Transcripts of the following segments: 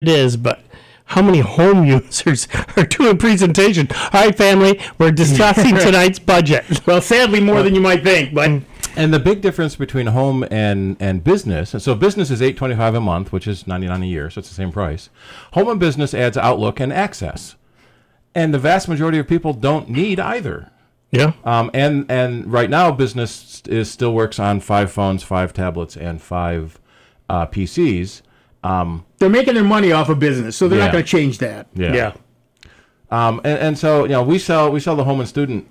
it is, but how many home users are doing presentation? All right, family, we're discussing tonight's budget. Well, sadly, more than you might think, but... And the big difference between home and business, and so business is $825 a month, which is $99 a year, so it's the same price. Home and business adds Outlook and Access. And the vast majority of people don't need either. Yeah. And right now, business still works on 5 phones, 5 tablets, and 5 PCs. They're making their money off of business, so they're not going to change that. Yeah. And so, you know, we sell the home and student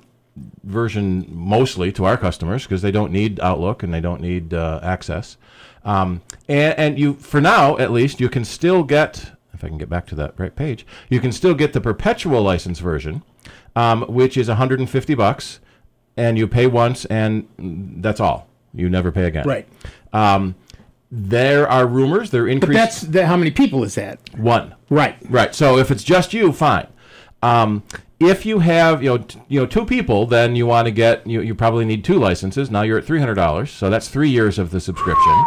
version mostly to our customers because they don't need Outlook and they don't need Access. And you, for now at least, you can still get, if I can get back to that right page, you can still get the perpetual license version, which is $150, and you pay once and that's all. You never pay again. Right. There are rumors they're increasing. But that's how many people is that? 1. Right. So if it's just you, fine. If you have 2 people, then you want to get you probably need 2 licenses. Now you're at $300, so that's 3 years of the subscription.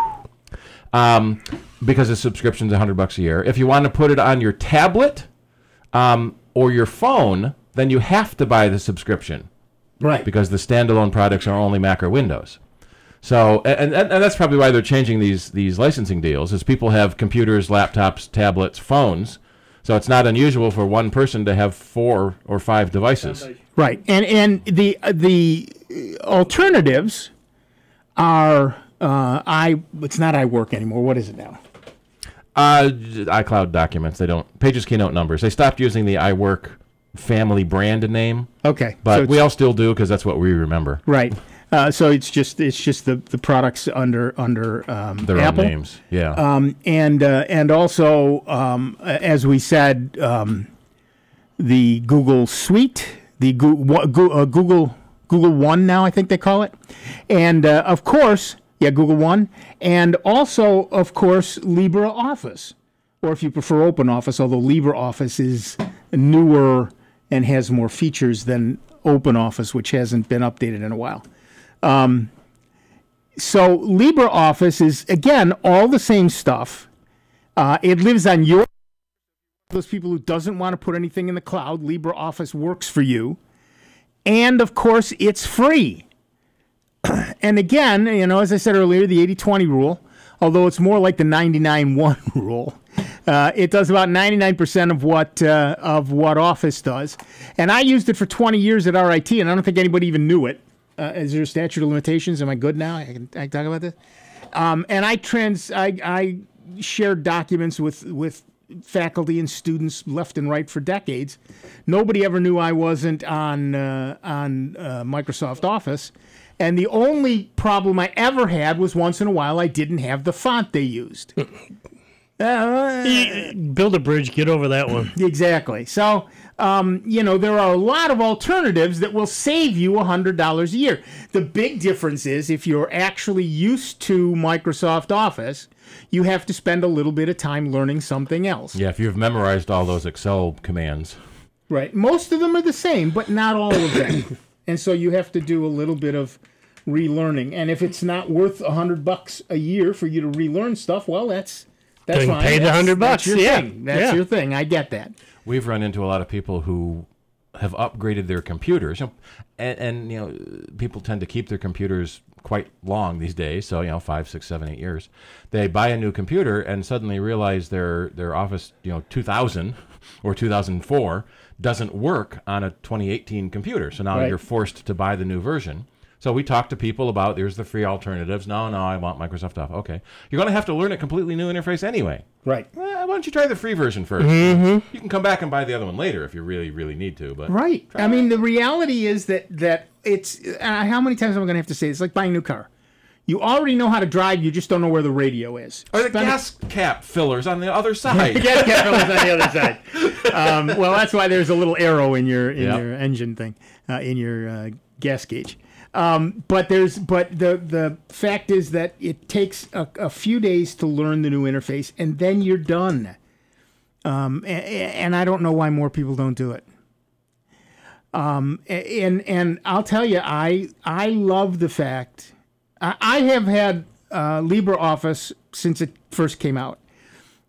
Because the subscription's $100 a year. If you want to put it on your tablet or your phone, then you have to buy the subscription. Right. Because the standalone products are only Mac or Windows. So, and that's probably why they're changing these licensing deals, is people have computers, laptops, tablets, phones. So it's not unusual for one person to have 4 or 5 devices. Right. And the alternatives are it's not iWork anymore. What is it now? iCloud documents. They don't Pages Keynote numbers. They stopped using the iWork family brand name. Okay. But so we all still do because that's what we remember. Right. So it's just the products under their Apple own names, yeah. And also as we said, the Google Suite, the Google One now I think they call it, and of course, Google One, and also of course LibreOffice, or if you prefer OpenOffice, although LibreOffice is newer and has more features than OpenOffice, which hasn't been updated in a while. So LibreOffice is, again, all the same stuff. It lives on your... Those people who doesn't want to put anything in the cloud, LibreOffice works for you. And, of course, it's free. And again, as I said earlier, the 80-20 rule, although it's more like the 99-1 rule, it does about 99% of what Office does. And I used it for 20 years at RIT, and I don't think anybody even knew it. Is there a statute of limitations? Am I good now? I can talk about this. And I shared documents with faculty and students left and right for decades. Nobody ever knew I wasn't on Microsoft Office. And the only problem I ever had was once in a while I didn't have the font they used. Build a bridge, get over that one. Exactly. So, there are a lot of alternatives that will save you $100 a year. The big difference is if you're actually used to Microsoft Office, you have to spend a little bit of time learning something else. Yeah, if you've memorized all those Excel commands. Right. Most of them are the same, but not all of them. And so you have to do a little bit of relearning. And if it's not worth $100 a year for you to relearn stuff, well, that's fine. Pay the $100. That's your thing. That's your thing. I get that. We've run into a lot of people who have upgraded their computers, and people tend to keep their computers quite long these days. So 5, 6, 7, 8 years. They buy a new computer and suddenly realize their Office 2000 or 2004 doesn't work on a 2018 computer. So now you're forced to buy the new version. So we talk to people about, there's the free alternatives. No, I want Microsoft Office. Okay. You're going to have to learn a completely new interface anyway. Right. Why don't you try the free version first? Mm-hmm. You can come back and buy the other one later if you really, really need to. But right. I mean, the reality is that it's, how many times am I going to have to say it? It's like buying a new car. You already know how to drive, you just don't know where the radio is. Or the gas cap fillers on the other side. Gas cap fillers on the other side. Well, that's why there's a little arrow in your engine thing, in your gas gauge. But the fact is that it takes a few days to learn the new interface, and then you're done. And I don't know why more people don't do it. And I'll tell you, I love the fact I have had LibreOffice since it first came out.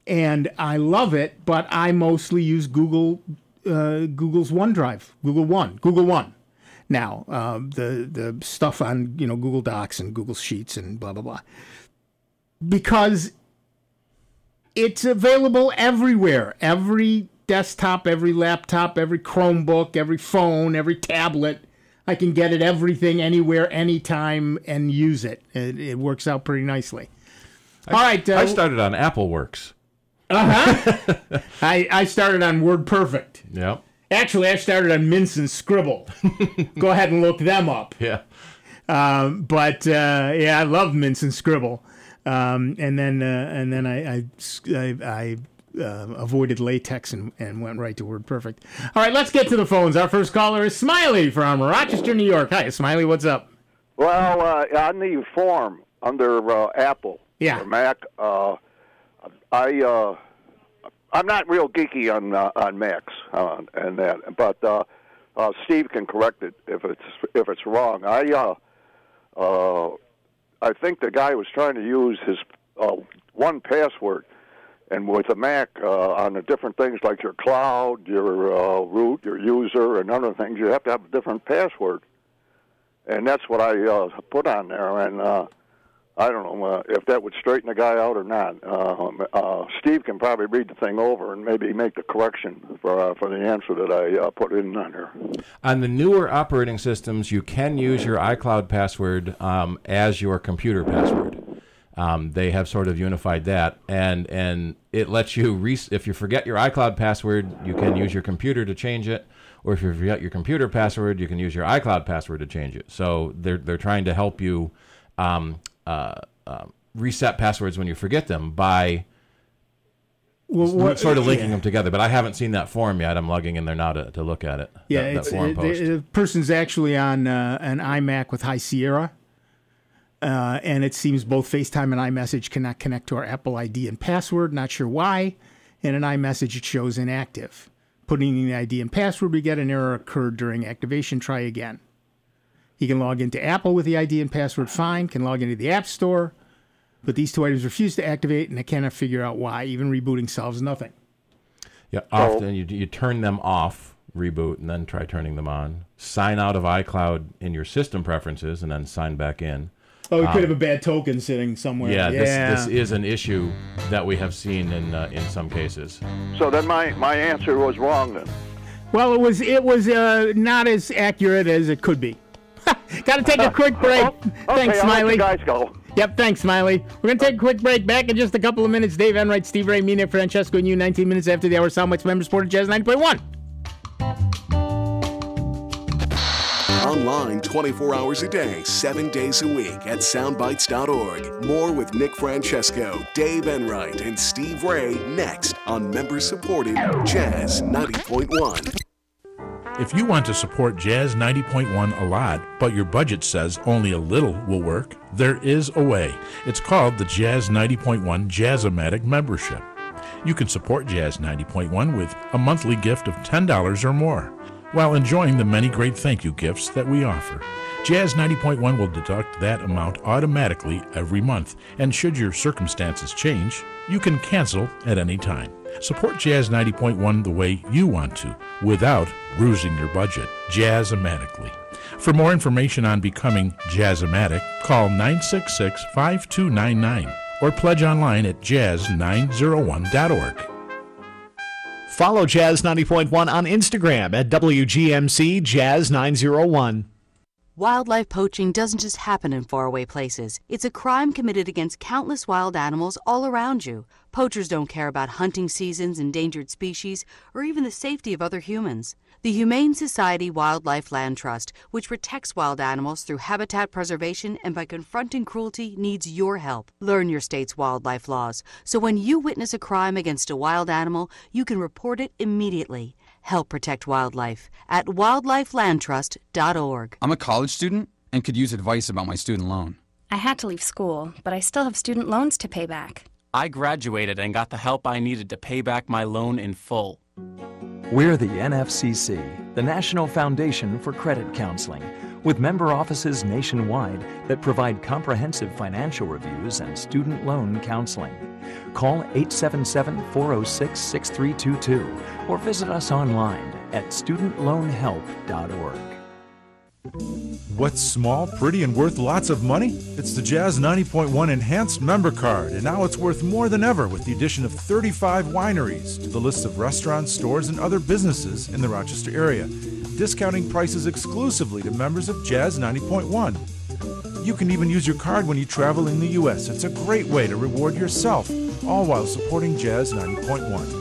and I love it, but I mostly use Google's OneDrive, Google One. Now, the stuff on Google Docs and Google Sheets and blah blah blah, because it's available everywhere, every desktop, every laptop, every Chromebook, every phone, every tablet. I can get it everything, anywhere, anytime, and use it. It works out pretty nicely. All right. I started on AppleWorks. I started on WordPerfect. Yep. Actually, I started on Mince and Scribble. Go ahead and look them up. Yeah. But I love Mince and Scribble. And then I avoided LaTeX and went right to WordPerfect. All right, let's get to the phones. Our first caller is Smiley from Rochester, New York. Hi, Smiley. What's up? Well, on the form under Apple or Mac, I'm not real geeky on Macs and that, but Steve can correct it if it's wrong. I think the guy was trying to use his one password, and with a Mac on the different things like your cloud, your root, your user, and other things, you have to have a different password, and that's what I put on there. And I don't know if that would straighten the guy out or not. Steve can probably read the thing over and maybe make the correction for the answer that I put in there. On the newer operating systems, you can use your iCloud password as your computer password. They have sort of unified that, and it lets you, if you forget your iCloud password, you can use your computer to change it, or if you forget your computer password, you can use your iCloud password to change it. So they're trying to help you reset passwords when you forget them by sort of linking them together. But I haven't seen that form yet. I'm logging in there now to look at it. Yeah, that forum post. The person's actually on an iMac with High Sierra, and it seems both FaceTime and iMessage cannot connect to our Apple ID and password. Not sure why. And in iMessage, it shows inactive. Putting in the ID and password, we get an error occurred during activation. Try again. He can log into Apple with the ID and password fine, can log into the App Store, but these two items refuse to activate, and I cannot figure out why. Even rebooting solves nothing. Yeah, often you turn them off, reboot, and then try turning them on. Sign out of iCloud in your system preferences, and then sign back in. Oh, we could have a bad token sitting somewhere. Yeah, this is an issue that we have seen in some cases. So then my answer was wrong then. Well, it was not as accurate as it could be. Got to take a quick break. Thanks, I'll Smiley. let you guys go. Yep, thanks, Smiley. We're going to take a quick break. Back in just a couple of minutes. Dave Enright, Steve Ray, Mina, Francesco, and you. 19 minutes after the hour. Soundbites member supported Jazz 90.1. Online 24 hours a day, 7 days a week at soundbites.org. More with Nick Francesco, Dave Enright, and Steve Ray next on member-supported Jazz 90.1. If you want to support Jazz 90.1 a lot, but your budget says only a little will work, there is a way. It's called the Jazz 90.1 Jazz-O-Matic membership. You can support Jazz 90.1 with a monthly gift of $10 or more, while enjoying the many great thank you gifts that we offer. Jazz 90.1 will deduct that amount automatically every month, and should your circumstances change, you can cancel at any time. Support Jazz 90.1 the way you want to, without bruising your budget. Jazz-O-Matically. For more information on becoming Jazz-O-Matic, call 966-5299 or pledge online at jazz901.org. Follow Jazz 90.1 on Instagram at WGMC Jazz 901. Wildlife poaching doesn't just happen in faraway places. It's a crime committed against countless wild animals all around you. Poachers don't care about hunting seasons, endangered species, or even the safety of other humans. The Humane Society Wildlife Land Trust, which protects wild animals through habitat preservation and by confronting cruelty, needs your help. Learn your state's wildlife laws, so when you witness a crime against a wild animal, you can report it immediately. Help protect wildlife at wildlifelandtrust.org. I'm a college student and could use advice about my student loan. I had to leave school, but I still have student loans to pay back. I graduated and got the help I needed to pay back my loan in full. We're the NFCC, the National Foundation for Credit Counseling, with member offices nationwide that provide comprehensive financial reviews and student loan counseling. Call 877-406-6322 or visit us online at studentloanhelp.org. What's small, pretty, and worth lots of money? It's the Jazz 90.1 Enhanced Member Card, and now it's worth more than ever with the addition of 35 wineries to the list of restaurants, stores, and other businesses in the Rochester area, discounting prices exclusively to members of Jazz 90.1. You can even use your card when you travel in the U.S. It's a great way to reward yourself, all while supporting Jazz 90.1.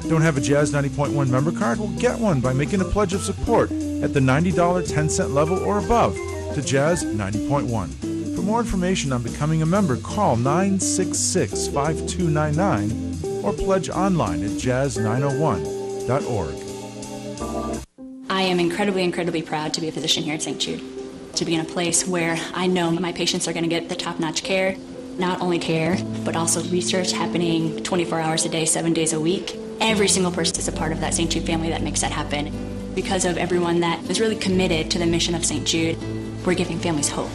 Don't have a Jazz 90.1 member card? Well, get one by making a pledge of support at the $90 10-cent level or above to Jazz 90.1. For more information on becoming a member, call 966-5299 or pledge online at jazz901.org. I am incredibly proud to be a physician here at St. Jude, to be in a place where I know my patients are going to get the top-notch care, not only care, but also research happening 24 hours a day, 7 days a week. Every single person is a part of that St. Jude family that makes that happen. Because of everyone that is really committed to the mission of St. Jude, we're giving families hope.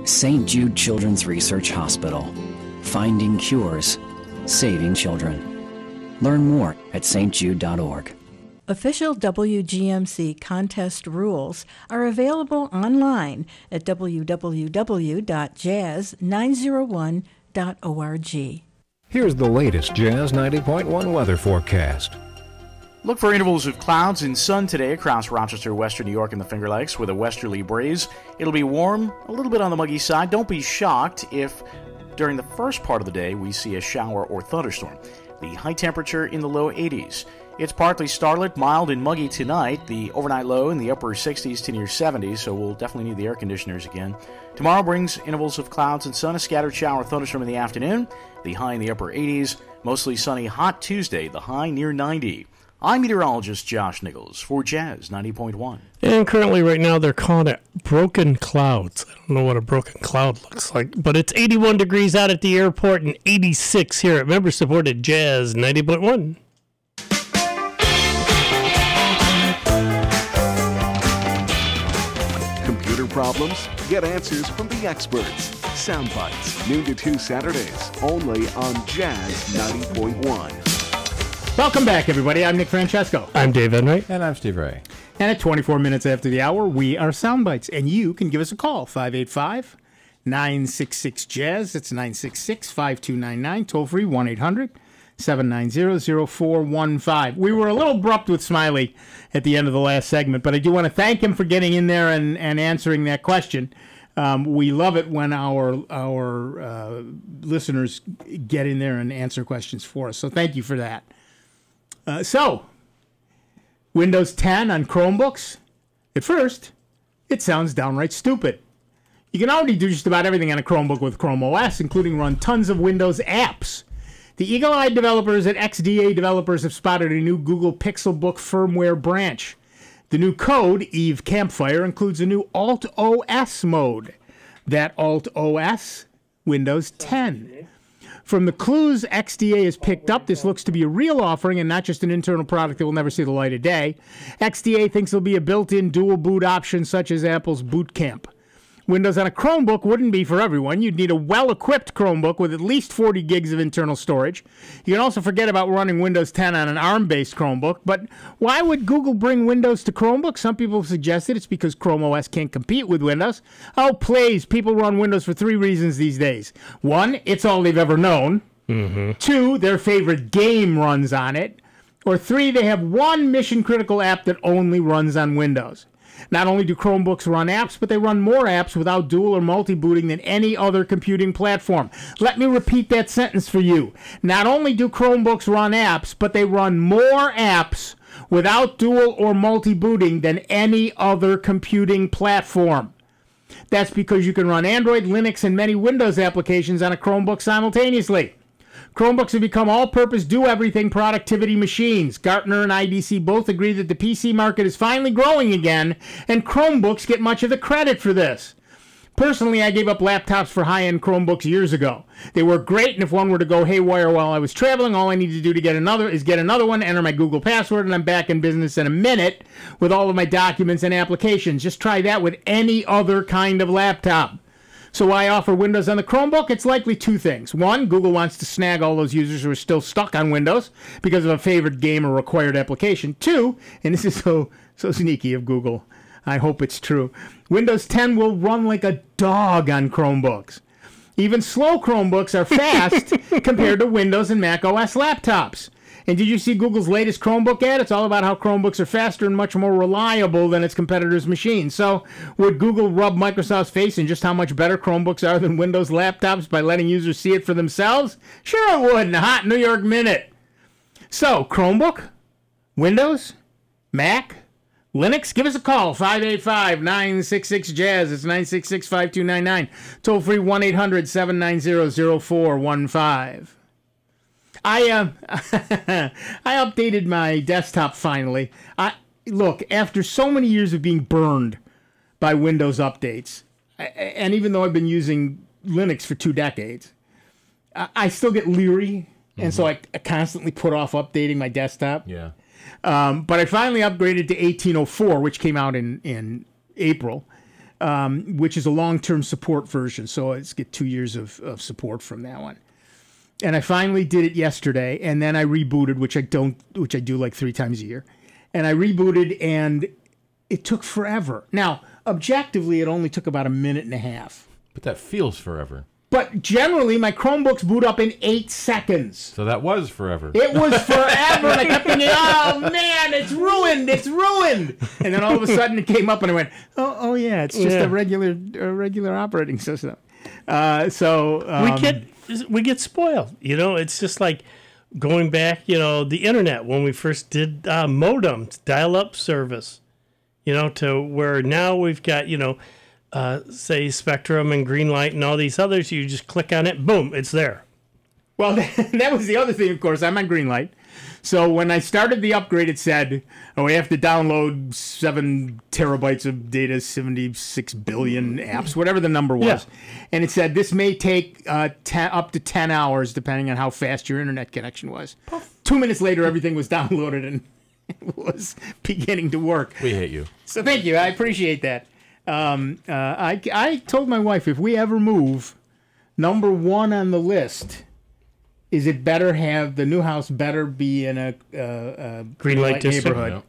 St. Jude Children's Research Hospital. Finding cures, saving children. Learn more at stjude.org. Official WGMC contest rules are available online at www.jazz901.org. Here's the latest Jazz 90.1 weather forecast. Look for intervals of clouds and sun today across Rochester, western New York, and the Finger Lakes with a westerly breeze. It'll be warm, a little bit on the muggy side. Don't be shocked if during the first part of the day we see a shower or thunderstorm. The high temperature in the low 80s. It's partly starlit, mild, and muggy tonight. The overnight low in the upper 60s to near 70s, so we'll definitely need the air conditioners again. Tomorrow brings intervals of clouds and sun, a scattered shower or thunderstorm in the afternoon. The high in the upper 80s. Mostly sunny, hot Tuesday, the high near 90. I'm meteorologist Josh Nichols for Jazz 90.1. And currently right now they're calling it broken clouds. I don't know what a broken cloud looks like, but it's 81 degrees out at the airport and 86 here at member-supported Jazz 90.1. Computer problems? Get answers from the experts. Sound Bytes, noon to 2 Saturdays, only on Jazz 90.1. Welcome back, everybody. I'm Nick Francesco. I'm Dave Enright. And I'm Steve Ray. And at 24 minutes after the hour, we are Sound Bytes. And you can give us a call, 585-966-JAZZ. That's 966-5299. Toll free, 1-800-790-0415. We were a little abrupt with Smiley at the end of the last segment, but I do want to thank him for getting in there and answering that question. We love it when our listeners get in there and answer questions for us. So thank you for that. So, Windows 10 on Chromebooks. At first, it sounds downright stupid. You can already do just about everything on a Chromebook with Chrome OS, including run tons of Windows apps. The eagle-eyed developers at XDA Developers have spotted a new Google Pixelbook firmware branch. The new code, Eve Campfire, includes a new Alt-OS mode. That Alt-OS, Windows 10. From the clues XDA has picked up, this looks to be a real offering and not just an internal product that will never see the light of day. XDA thinks there'll be a built-in dual boot option such as Apple's Boot Camp. Windows on a Chromebook wouldn't be for everyone. You'd need a well-equipped Chromebook with at least 40 gigs of internal storage. You can also forget about running Windows 10 on an ARM-based Chromebook. But why would Google bring Windows to Chromebooks? Some people have suggested it's because Chrome OS can't compete with Windows. Oh, please. People run Windows for 3 reasons these days. 1, it's all they've ever known. 2, their favorite game runs on it. Or 3, they have one mission-critical app that only runs on Windows. Not only do Chromebooks run apps, but they run more apps without dual or multi-booting than any other computing platform. Let me repeat that sentence for you. Not only do Chromebooks run apps, but they run more apps without dual or multi-booting than any other computing platform. That's because you can run Android, Linux, and many Windows applications on a Chromebook simultaneously. Chromebooks have become all-purpose do-everything productivity machines. Gartner and IDC both agree that the PC market is finally growing again, and Chromebooks get much of the credit for this. Personally, I gave up laptops for high-end Chromebooks years ago. They work great, and if one were to go haywire while I was traveling, all I needed to do to get another one, enter my Google password, and I'm back in business in a minute with all of my documents and applications. Just try that with any other kind of laptop. So why offer Windows on the Chromebook? It's likely two things. One, Google wants to snag all those users who are still stuck on Windows because of a favorite game or required application. Two, and this is so sneaky of Google, I hope it's true, Windows 10 will run like a dog on Chromebooks. Even slow Chromebooks are fast compared to Windows and Mac OS laptops. And did you see Google's latest Chromebook ad? It's all about how Chromebooks are faster and much more reliable than its competitors' machines. So would Google rub Microsoft's face in just how much better Chromebooks are than Windows laptops by letting users see it for themselves? Sure it would in a hot New York minute. So, Chromebook? Windows? Mac? Linux? Give us a call, 585-966-JAZZ. It's 966-5299. Toll free 1-800-790-0415. I updated my desktop finally. Look, after so many years of being burned by Windows updates, and even though I've been using Linux for 2 decades, I still get leery, and so I constantly put off updating my desktop. Yeah. But I finally upgraded to 1804, which came out in April, which is a long-term support version, so it's get 2 years of support from that one. And I finally did it yesterday, and then I rebooted, which I do like 3 times a year. And I rebooted, and it took forever. Now, objectively, it only took about a minute and a half. But that feels forever. But generally, my Chromebooks boot up in 8 seconds. So that was forever. It was forever. And I kept thinking, oh, man, it's ruined. It's ruined. And then all of a sudden, it came up, and I went, oh yeah, it's just a regular operating system. We get spoiled. It's just like going back, the internet when we first did modems, dial-up service, to where now we've got, say Spectrum and Greenlight and all these others. You just click on it, boom, it's there. Well, that was the other thing, of course. I'm on Greenlight. So when I started the upgrade, it said, we have to download 7 terabytes of data, 76 billion apps, whatever the number was. Yeah. And it said this may take up to 10 hours, depending on how fast your internet connection was. 2 minutes later, everything was downloaded and it was beginning to work. We hate you. So thank you. I appreciate that. I told my wife, if we ever move, number 1 on the list is it better have the new house better be in a Greenlight neighborhood.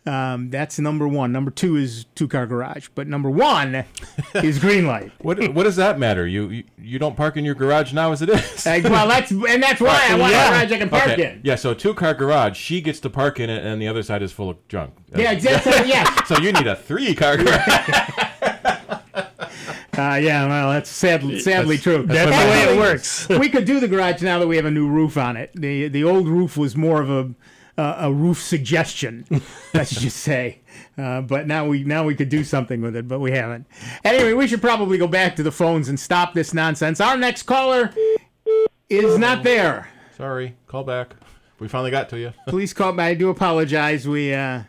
Yeah. That's number 1. Number 2 is 2-car garage, but number 1 is Greenlight. What does that matter? You don't park in your garage now as it is. Well, that's why I want a garage I can park in. Yeah, so 2-car garage, she gets to park in it, and the other side is full of junk. Yeah, exactly. Yeah. So you need a 3-car garage. Yeah, well, that's sadly true. That's the way it works. We could do the garage now that we have a new roof on it. The old roof was more of a roof suggestion, let's just say. But now we could do something with it, but we haven't. Anyway, we should probably go back to the phones and stop this nonsense. Our next caller is not there. Sorry, call back. We finally got to you. Please call back. I do apologize. We'll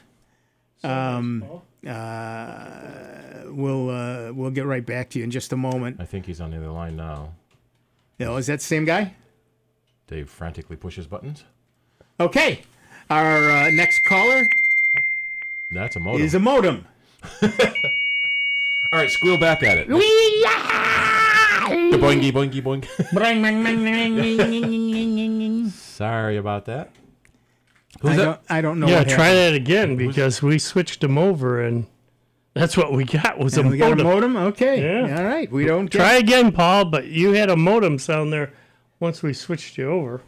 get right back to you in just a moment. I think he's on the other line now. Is that the same guy? Dave frantically pushes buttons. Okay. Our next caller That's a modem. is a modem. All right, squeal back at it. Boingy, boingy, boing. Sorry about that. I don't know. Yeah, what try happened. that again because we switched them over and that's what we got was a We got a modem. modem? Okay. Yeah. All right. We don't Try again, Paul, but you had a modem sound there once we switched you over.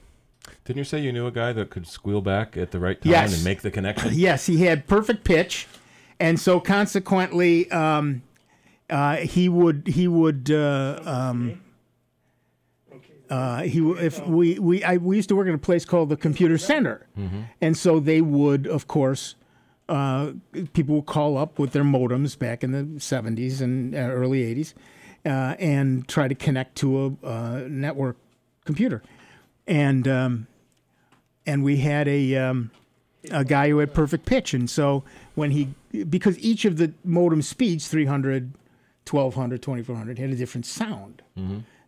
Didn't you say you knew a guy that could squeal back at the right time Yes. and make the connection? Yes, he had perfect pitch, and so consequently, he would we used to work at a place called the Computer Center, and so they would, of course, people would call up with their modems back in the 70s and early 80s, and try to connect to a network computer, and we had a guy who had perfect pitch, and so because each of the modem speeds 300, 1200, 2400 had a different sound.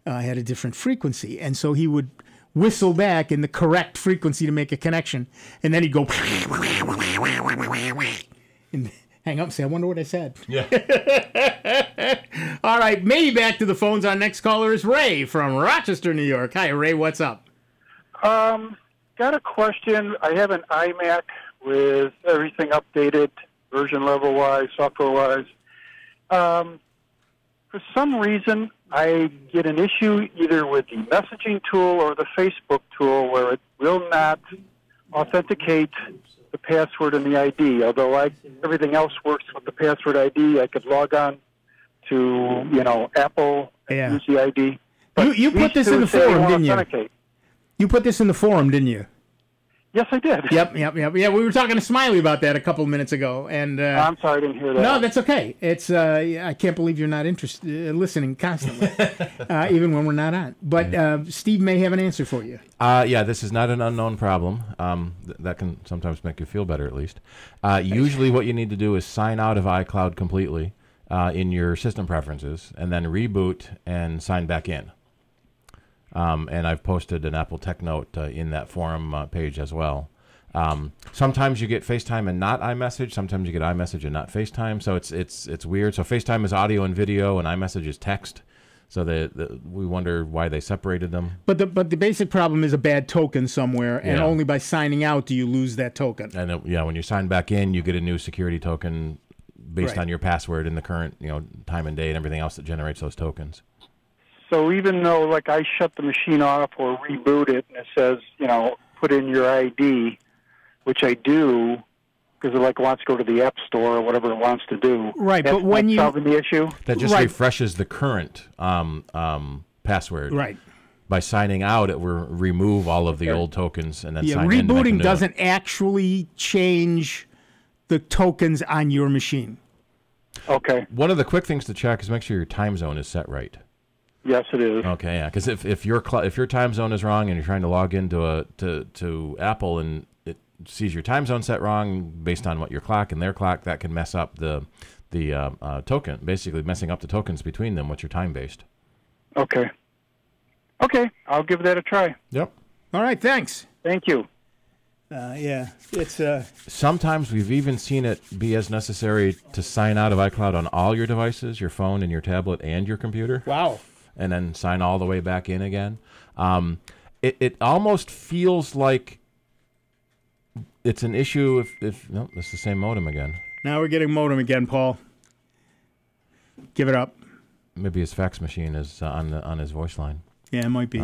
Had a different frequency, and so he would whistle back in the correct frequency to make a connection, and then he'd go and hang up and say, I wonder what I said. Yeah. All right, maybe back to the phones. Our next caller is Ray from Rochester, New York. Hi, Ray, what's up? Got a question. I have an iMac with everything updated, version level-wise, software-wise. For some reason, I get an issue either with the messaging tool or the Facebook tool where it will not authenticate the password and the ID. Although everything else works with the password ID, I could log on to, Apple and use the ID. You put this in the forum, didn't you? You put this in the forum, didn't you? Yes, I did. Yep. Yeah, we were talking to Smiley about that a couple of minutes ago, and I'm sorry, I didn't hear that. No, that's okay. It's I can't believe you're not interested, listening constantly, even when we're not on. But Steve may have an answer for you. Yeah, this is not an unknown problem. That can sometimes make you feel better, at least. Usually, what you need to do is sign out of iCloud completely in your system preferences, and then reboot and sign back in. And I've posted an Apple Tech Note in that forum page as well. Sometimes you get FaceTime and not iMessage. Sometimes you get iMessage and not FaceTime. So it's weird. So FaceTime is audio and video, and iMessage is text. So we wonder why they separated them. But the basic problem is a bad token somewhere, and only by signing out do you lose that token. And when you sign back in, you get a new security token based on your password and the current time and date and everything else that generates those tokens. So even though, I shut the machine off or reboot it, and it says, put in your ID, which I do, because it wants to go to the App Store or whatever it wants to do. Right, but when you solving the issue, that just refreshes the current password. Right. By signing out, it will remove all of the old tokens and then sign in. Rebooting doesn't actually change the tokens on your machine. Okay. One of the quick things to check is make sure your time zone is set right. Yes, it is. Okay, yeah, because if your time zone is wrong and you're trying to log into to Apple and it sees your time zone set wrong based on what your clock and their clock, that can mess up the token, basically messing up the tokens between them, which are time based. Okay. Okay, I'll give that a try. Yep. All right, thanks. Thank you. It's sometimes we've even seen it be as necessary to sign out of iCloud on all your devices, your phone and your tablet and your computer. Wow. And then sign all the way back in again. It almost feels like it's an issue if no, it's the same modem again. Now we're getting modem again, Paul. Give it up. Maybe his fax machine is on his voice line. Yeah, it might be.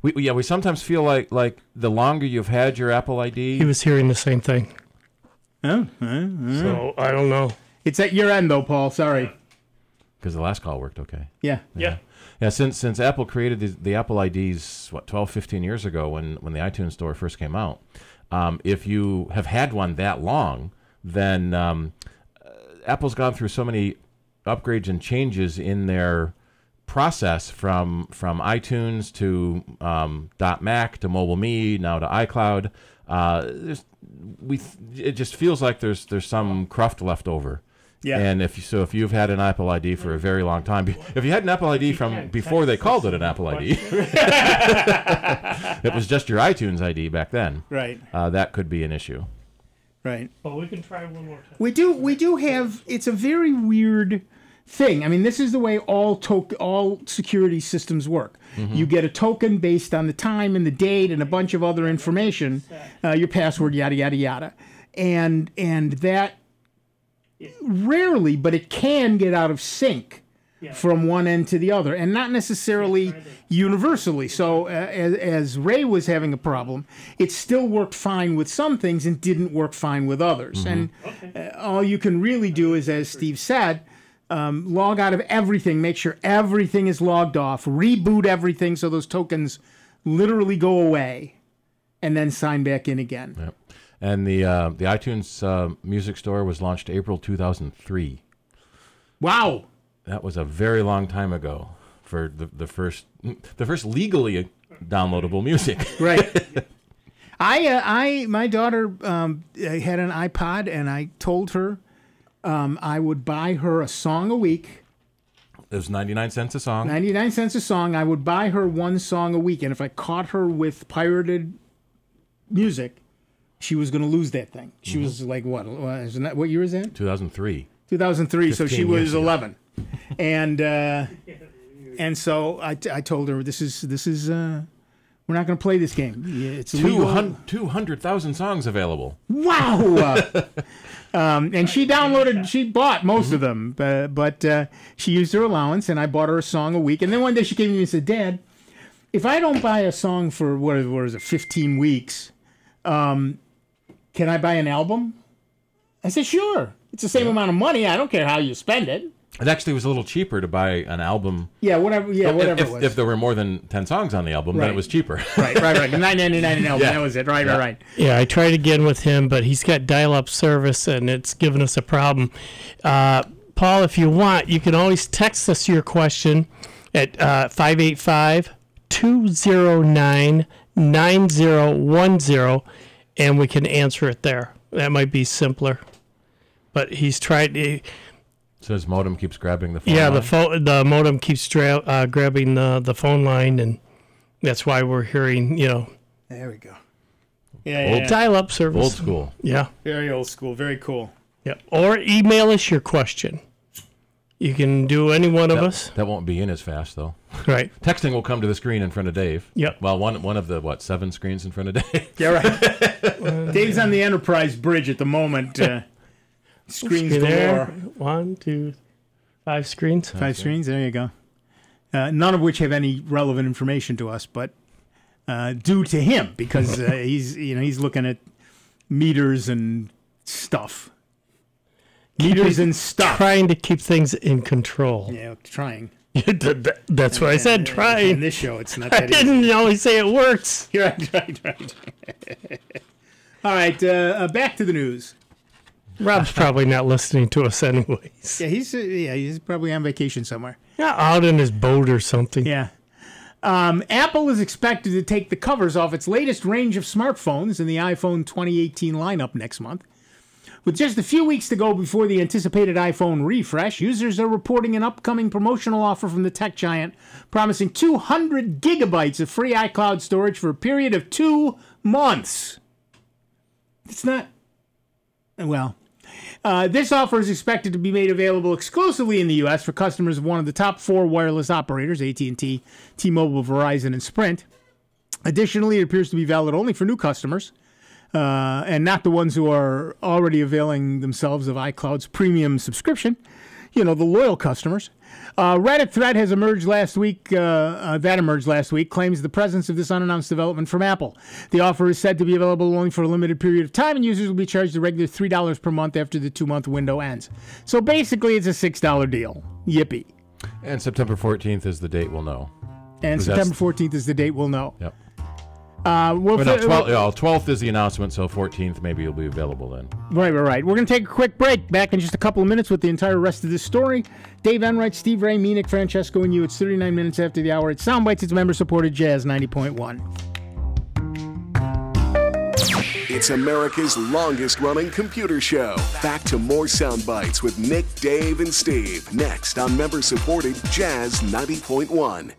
We sometimes feel like the longer you've had your Apple ID. He was hearing the same thing. Oh, so I don't know. It's at your end though, Paul. Sorry. Because the last call worked okay. Yeah. Yeah, since Apple created the Apple IDs, 12, 15 years ago when the iTunes Store first came out, if you have had one that long, then Apple's gone through so many upgrades and changes in their process from iTunes to .Mac to Mobile Me, now to iCloud. It just feels like there's some cruft left over. Yeah. And if you've had an Apple ID for a very long time, if you had an Apple ID from before they called it an Apple ID, it was just your iTunes ID back then. Right. That could be an issue. Right. Well, we can try one more time. We do have. It's a very weird thing. I mean, this is the way all security systems work. Mm-hmm. You get a token based on the time and the date and a bunch of other information, your password, yada yada yada, and that. Rarely, but it can get out of sync from one end to the other, and not necessarily universally. So as Ray was having a problem, it still worked fine with some things and didn't work fine with others. Mm-hmm. And all you can really do is, as Steve said, log out of everything, make sure everything is logged off, reboot everything so those tokens literally go away, and then sign back in again. Yep. And the iTunes Music Store was launched April 2003. Wow, that was a very long time ago for the first legally downloadable music. Right. My daughter had an iPod, and I told her I would buy her a song a week. It was 99 cents a song. 99 cents a song. I would buy her one song a week, and if I caught her with pirated music, she was going to lose that thing. She was like, what year is that? 2003. 2003, so she was 11. And so I told her, this is we're not going to play this game. It's 200,000 songs available. Wow! And she bought most of them, but she used her allowance, and I bought her a song a week. And then one day she came to me and said, Dad, if I don't buy a song for, what is it, 15 weeks, can I buy an album? I said, sure. It's the same amount of money. I don't care how you spend it. It actually was a little cheaper to buy an album. Yeah, whatever it was. If there were more than 10 songs on the album, then it was cheaper. Right. $9.99 an album. Yeah. That was it. Right. Yeah, I tried again with him, but he's got dial-up service, and it's given us a problem. Paul, if you want, you can always text us your question at 585-209-9010, and we can answer it there. That might be simpler. But he's tried... So his modem keeps grabbing the phone line? The modem keeps grabbing the phone line, and that's why we're hearing, There we go. Old dial-up service. Old school. Yeah. Very old school. Very cool. Yep. Or email us your question. You can do any one of us. That won't be in as fast, though. Right. Texting will come to the screen in front of Dave. Yep. Well, one of the, 7 screens in front of Dave? Yeah, right. Dave's on the Enterprise bridge at the moment. Screens galore. 1, 2, 5 screens. 5 screens. There you go. None of which have any relevant information to us, but due to him, because he's looking at meters and stuff. Trying to keep things in control. Yeah, trying. That's what I said. Trying. In this show, it's not that I didn't always say it works. Right. All right. Back to the news. Rob's probably not listening to us anyways. Yeah, he's probably on vacation somewhere. Yeah, out in his boat or something. Yeah. Apple is expected to take the covers off its latest range of smartphones in the iPhone 2018 lineup next month. With just a few weeks to go before the anticipated iPhone refresh, users are reporting an upcoming promotional offer from the tech giant promising 200 gigabytes of free iCloud storage for a period of 2 months. It's not... Well... this offer is expected to be made available exclusively in the U.S. for customers of one of the top 4 wireless operators, AT&T, T-Mobile, Verizon, and Sprint. Additionally, it appears to be valid only for new customers, and not the ones who are already availing themselves of iCloud's premium subscription, the loyal customers. Reddit thread has emerged last week, claims the presence of this unannounced development from Apple. The offer is said to be available only for a limited period of time, and users will be charged a regular $3 per month after the 2-month window ends. So basically, it's a $6 deal. Yippee. And September 14th is the date we'll know. And September 14th is the date we'll know. Yep. 12th is the announcement, so 14th maybe it'll be available then. Right. We're going to take a quick break. Back in just a couple of minutes with the entire rest of this story. Dave Enright, Steve Ray, me, Nick, Francesco, and you. It's 39 minutes after the hour. It's Soundbites. It's member-supported Jazz 90.1. It's America's longest-running computer show. Back to more Soundbites with Nick, Dave, and Steve. Next on member-supported Jazz 90.1.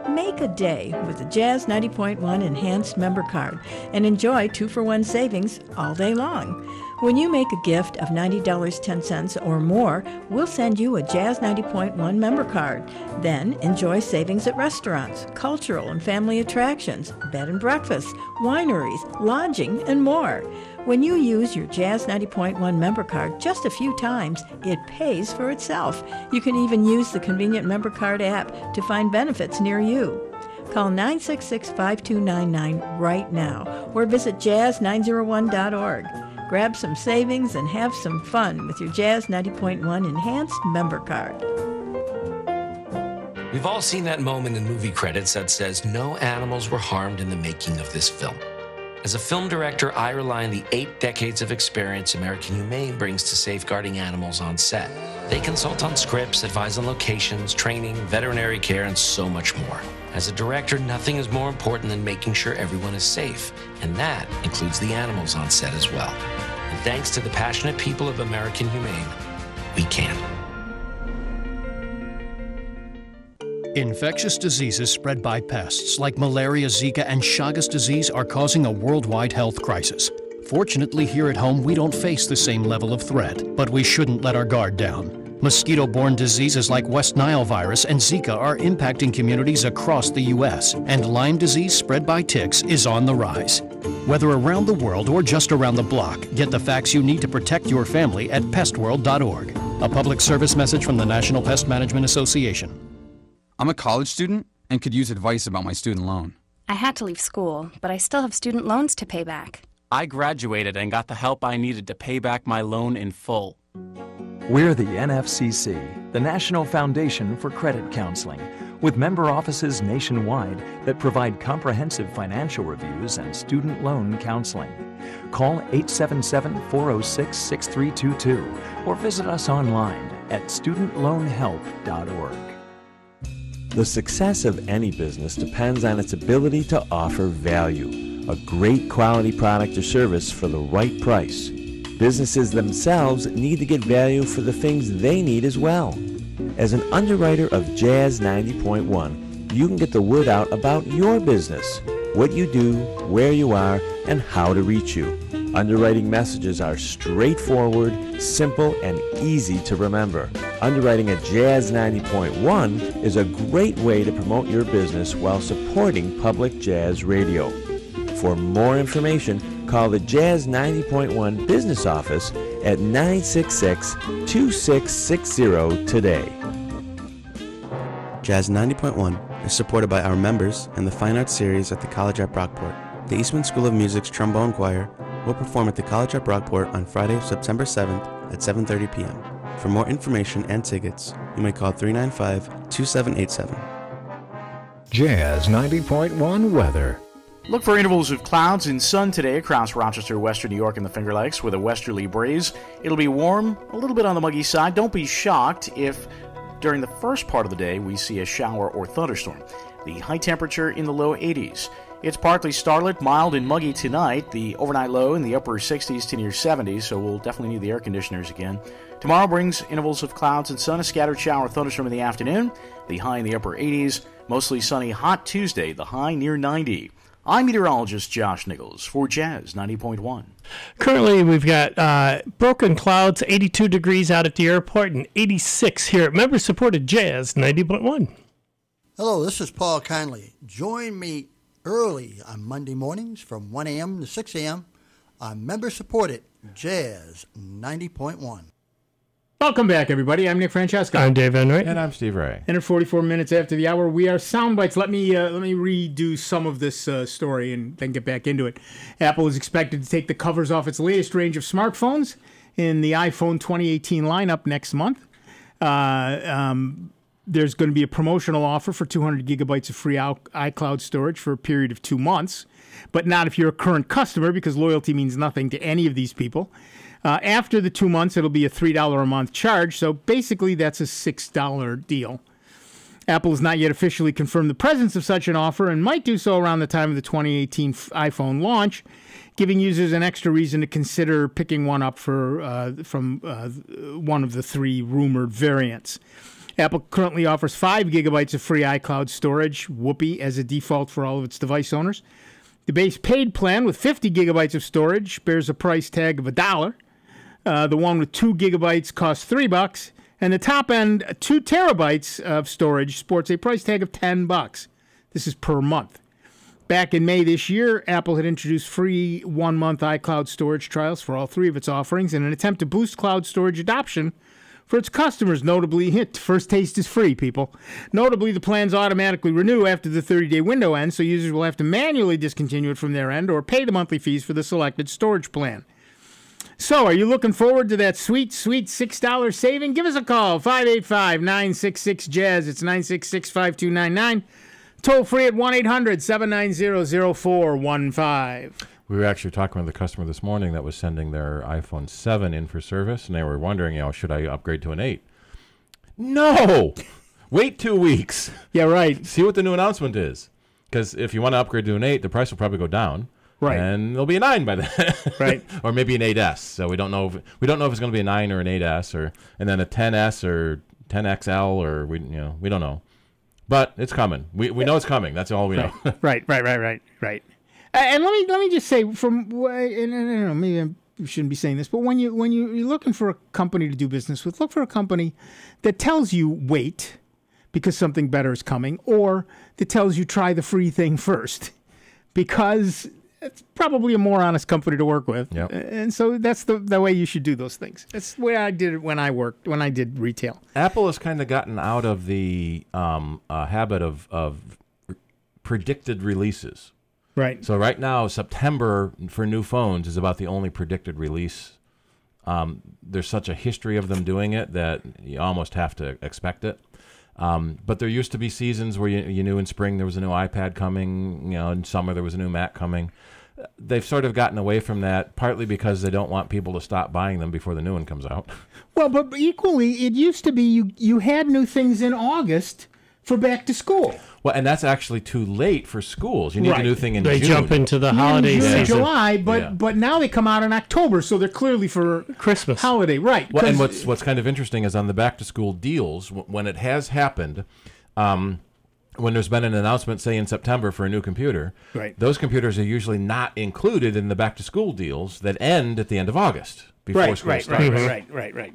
Make a day with the Jazz 90.1 Enhanced Member Card and enjoy 2-for-1 savings all day long. When you make a gift of $90.10 or more, we'll send you a Jazz 90.1 member card. Then enjoy savings at restaurants, cultural and family attractions, bed and breakfast, wineries, lodging, and more. When you use your Jazz 90.1 member card just a few times, it pays for itself. You can even use the convenient member card app to find benefits near you. Call 966-5299 right now or visit jazz901.org. Grab some savings and have some fun with your Jazz 90.1 Enhanced Member Card. We've all seen that moment in movie credits that says no animals were harmed in the making of this film. As a film director, I rely on the 8 decades of experience American Humane brings to safeguarding animals on set. They consult on scripts, advise on locations, training, veterinary care, and so much more. As a director, nothing is more important than making sure everyone is safe, and that includes the animals on set as well. And thanks to the passionate people of American Humane, we can. Infectious diseases spread by pests like malaria, Zika, and Chagas disease are causing a worldwide health crisis. Fortunately, here at home, we don't face the same level of threat, but we shouldn't let our guard down. Mosquito-borne diseases like West Nile virus and Zika are impacting communities across the U.S., and Lyme disease spread by ticks is on the rise. Whether around the world or just around the block, get the facts you need to protect your family at pestworld.org. A public service message from the National Pest Management Association. I'm a college student and could use advice about my student loan. I had to leave school, but I still have student loans to pay back. I graduated and got the help I needed to pay back my loan in full. We're the NFCC, the National Foundation for Credit Counseling, with member offices nationwide that provide comprehensive financial reviews and student loan counseling. Call 877-406-6322 or visit us online at studentloanhelp.org. The success of any business depends on its ability to offer value, a great quality product or service for the right price. Businesses themselves need to get value for the things they need as well. As an underwriter of Jazz 90.1, you can get the word out about your business, what you do, where you are, and how to reach you. Underwriting messages are straightforward, simple, and easy to remember. Underwriting at Jazz 90.1 is a great way to promote your business while supporting public jazz radio. For more information, call the Jazz 90.1 business office at 966-2660 today. Jazz 90.1 is supported by our members and the Fine Arts Series at the College at Brockport. The Eastman School of Music's Trombone Choir will perform at the College at Brockport on Friday, September 7th at 7:30 p.m. For more information and tickets, you may call 395-2787. Jazz 90.1 weather. Look for intervals of clouds and sun today across Rochester, Western New York, and the Finger Lakes with a westerly breeze. It'll be warm, a little bit on the muggy side. Don't be shocked if during the first part of the day we see a shower or thunderstorm. The high temperature in the low 80s. It's partly starlit, mild, and muggy tonight. The overnight low in the upper 60s to near 70s, so we'll definitely need the air conditioners again. Tomorrow brings intervals of clouds and sun, a scattered shower or thunderstorm in the afternoon. The high in the upper 80s. Mostly sunny, hot Tuesday, the high near 90. I'm meteorologist Josh Nichols for Jazz 90.1. Currently, we've got broken clouds, 82 degrees out at the airport, and 86 here at member-supported Jazz 90.1. Hello, this is Paul Conley. Join me early on Monday mornings from 1 a.m. to 6 a.m. on member-supported Jazz 90.1. Welcome back, everybody. I'm Nick Francesco. I'm Dave Enright. And I'm Steve Ray. And at 44 minutes after the hour, we are Soundbites. Let me redo some of this story and then get back into it. Apple is expected to take the covers off its latest range of smartphones in the iPhone 2018 lineup next month. There's going to be a promotional offer for 200 gigabytes of free iCloud storage for a period of 2 months, but not if you're a current customer, because loyalty means nothing to any of these people. After the 2 months, it'll be a $3 a month charge, so basically that's a $6 deal. Apple has not yet officially confirmed the presence of such an offer and might do so around the time of the 2018 iPhone launch, giving users an extra reason to consider picking one up from one of the 3 rumored variants. Apple currently offers 5 gigabytes of free iCloud storage, whoopee, as a default for all of its device owners. The base paid plan with 50 gigabytes of storage bears a price tag of $1. The one with 2 gigabytes costs $3, and the top end 2 terabytes of storage sports a price tag of $10. This is per month. Back in May this year, Apple had introduced free 1-month iCloud storage trials for all 3 of its offerings in an attempt to boost cloud storage adoption for its customers. Notably, first taste is free, people. Notably, the plans automatically renew after the 30-day window ends, so users will have to manually discontinue it from their end or pay the monthly fees for the selected storage plan. So, are you looking forward to that sweet, sweet $6 saving? Give us a call, 585-966-JAZZ. It's 966-5299. Toll free at 1-800-790-0415. We were actually talking with a customer this morning that was sending their iPhone 7 in for service, and they were wondering, should I upgrade to an 8? No! Wait 2 weeks. Yeah, right. See what the new announcement is. Because if you want to upgrade to an 8, the price will probably go down. Right. And there'll be a 9 by then. Right. Or maybe an 8S. So we don't know if it's going to be a 9 or an 8S, and then a 10S or 10XL, or we don't know. But it's coming. We know it's coming. That's all we know. Right. And let me just say, and I don't know, maybe I shouldn't be saying this, but when you're looking for a company to do business with, look for a company that tells you wait because something better is coming, or that tells you try the free thing first, because it's probably a more honest company to work with. Yep. And so that's the way you should do those things. That's the way I did it when I did retail. Apple has kind of gotten out of the habit of predicted releases. Right. So right now, September for new phones is about the only predicted release. There's such a history of them doing it that you almost have to expect it. But there used to be seasons where you knew in spring there was a new iPad coming, in summer there was a new Mac coming. They've sort of gotten away from that, partly because they don't want people to stop buying them before the new one comes out. Well, but equally, it used to be you had new things in August for back to school. Well, and that's actually too late for schools. You need a new thing in June. They jump into the holiday season. July, but now they come out in October, so they're clearly for Christmas holiday, right? Well, and what's kind of interesting is on the back to school deals, when it has happened, when there's been an announcement, say in September for a new computer, right, those computers are usually not included in the back to school deals that end at the end of August before school starts. Right.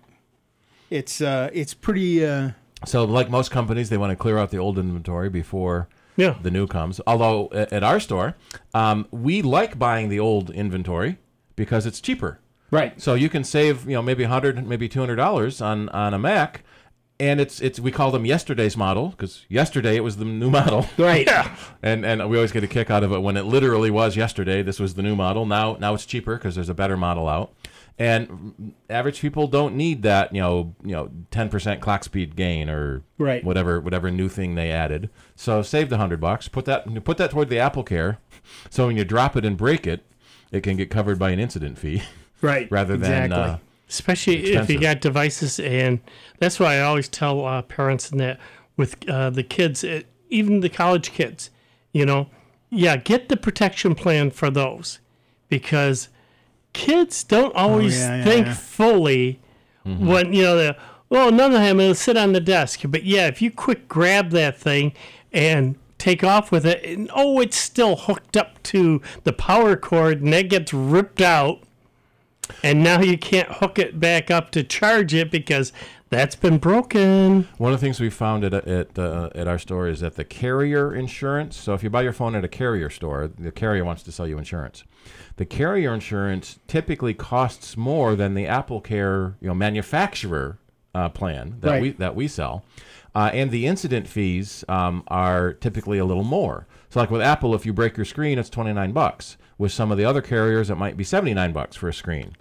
It's pretty. So, like most companies, they want to clear out the old inventory before the new comes. Although at our store, we like buying the old inventory because it's cheaper. Right. So you can save, maybe $100, maybe $200 on a Mac, and it's we call them yesterday's model because yesterday it was the new model. Right. And we always get a kick out of it when it literally was yesterday. This was the new model. Now it's cheaper because there's a better model out. And average people don't need that, 10% clock speed gain or whatever new thing they added. So save the $100. Put that toward the Apple Care, so when you drop it and break it, it can get covered by an incident fee, right? Rather than especially expensive. if you got devices, and that's why I always tell parents that with the kids, even the college kids, get the protection plan for those, because kids don't always think fully when, none of them will sit on the desk. But if you quick grab that thing and take off with it, and it's still hooked up to the power cord, and that gets ripped out, and now you can't hook it back up to charge it because that's been broken. One of the things we found at our store is that the carrier insurance, so if you buy your phone at a carrier store, the carrier wants to sell you insurance. The carrier insurance typically costs more than the Apple Care, manufacturer plan that we sell, and the incident fees are typically a little more. So, like with Apple, if you break your screen, it's $29. With some of the other carriers, it might be $79 for a screen.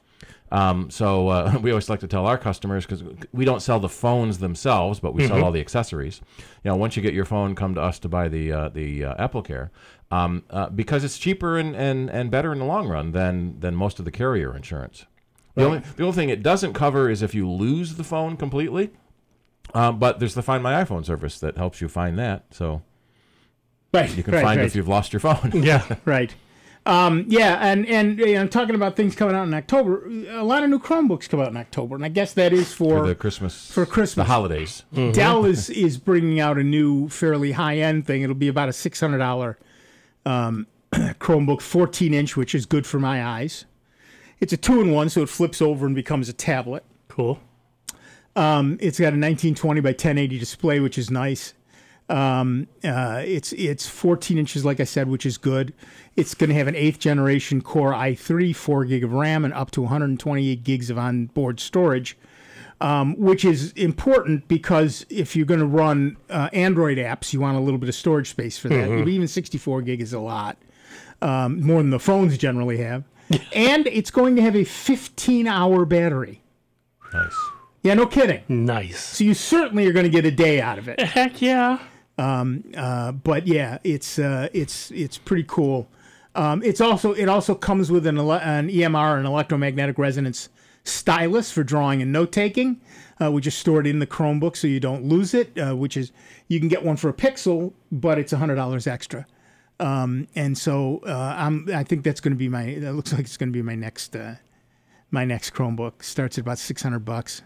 So we always like to tell our customers, because we don't sell the phones themselves, but we sell all the accessories. Once you get your phone, come to us to buy the Apple Care, because it's cheaper and better in the long run than most of the carrier insurance. The only thing it doesn't cover is if you lose the phone completely. But there's the Find My iPhone service that helps you find that. So you can find it if you've lost your phone. Right. And talking about things coming out in October, a lot of new Chromebooks come out in October, and I guess that is for the Christmas, the holidays. Dell is bringing out a new, fairly high-end thing. It'll be about a $600 Chromebook, 14-inch, which is good for my eyes. It's a 2-in-1, so it flips over and becomes a tablet. Cool. It's got a 1920 by 1080 display, which is nice. It's 14 inches, like I said, which is good. It's going to have an 8th generation Core i3, 4 gig of RAM, and up to 128 gigs of onboard storage, which is important because if you're going to run Android apps, you want a little bit of storage space for that. Even 64 gig is a lot, more than the phones generally have. And it's going to have a 15-hour battery. Nice. Yeah, no kidding. Nice. So you certainly are going to get a day out of it. Heck yeah. But yeah, it's pretty cool. It also comes with an EMR, an electromagnetic resonance stylus for drawing and note taking, which is stored in the Chromebook so you don't lose it. Which is, you can get one for a Pixel, but it's $100 extra. And so I think that's going to be that looks like it's going to be my next Chromebook. Starts at about $600.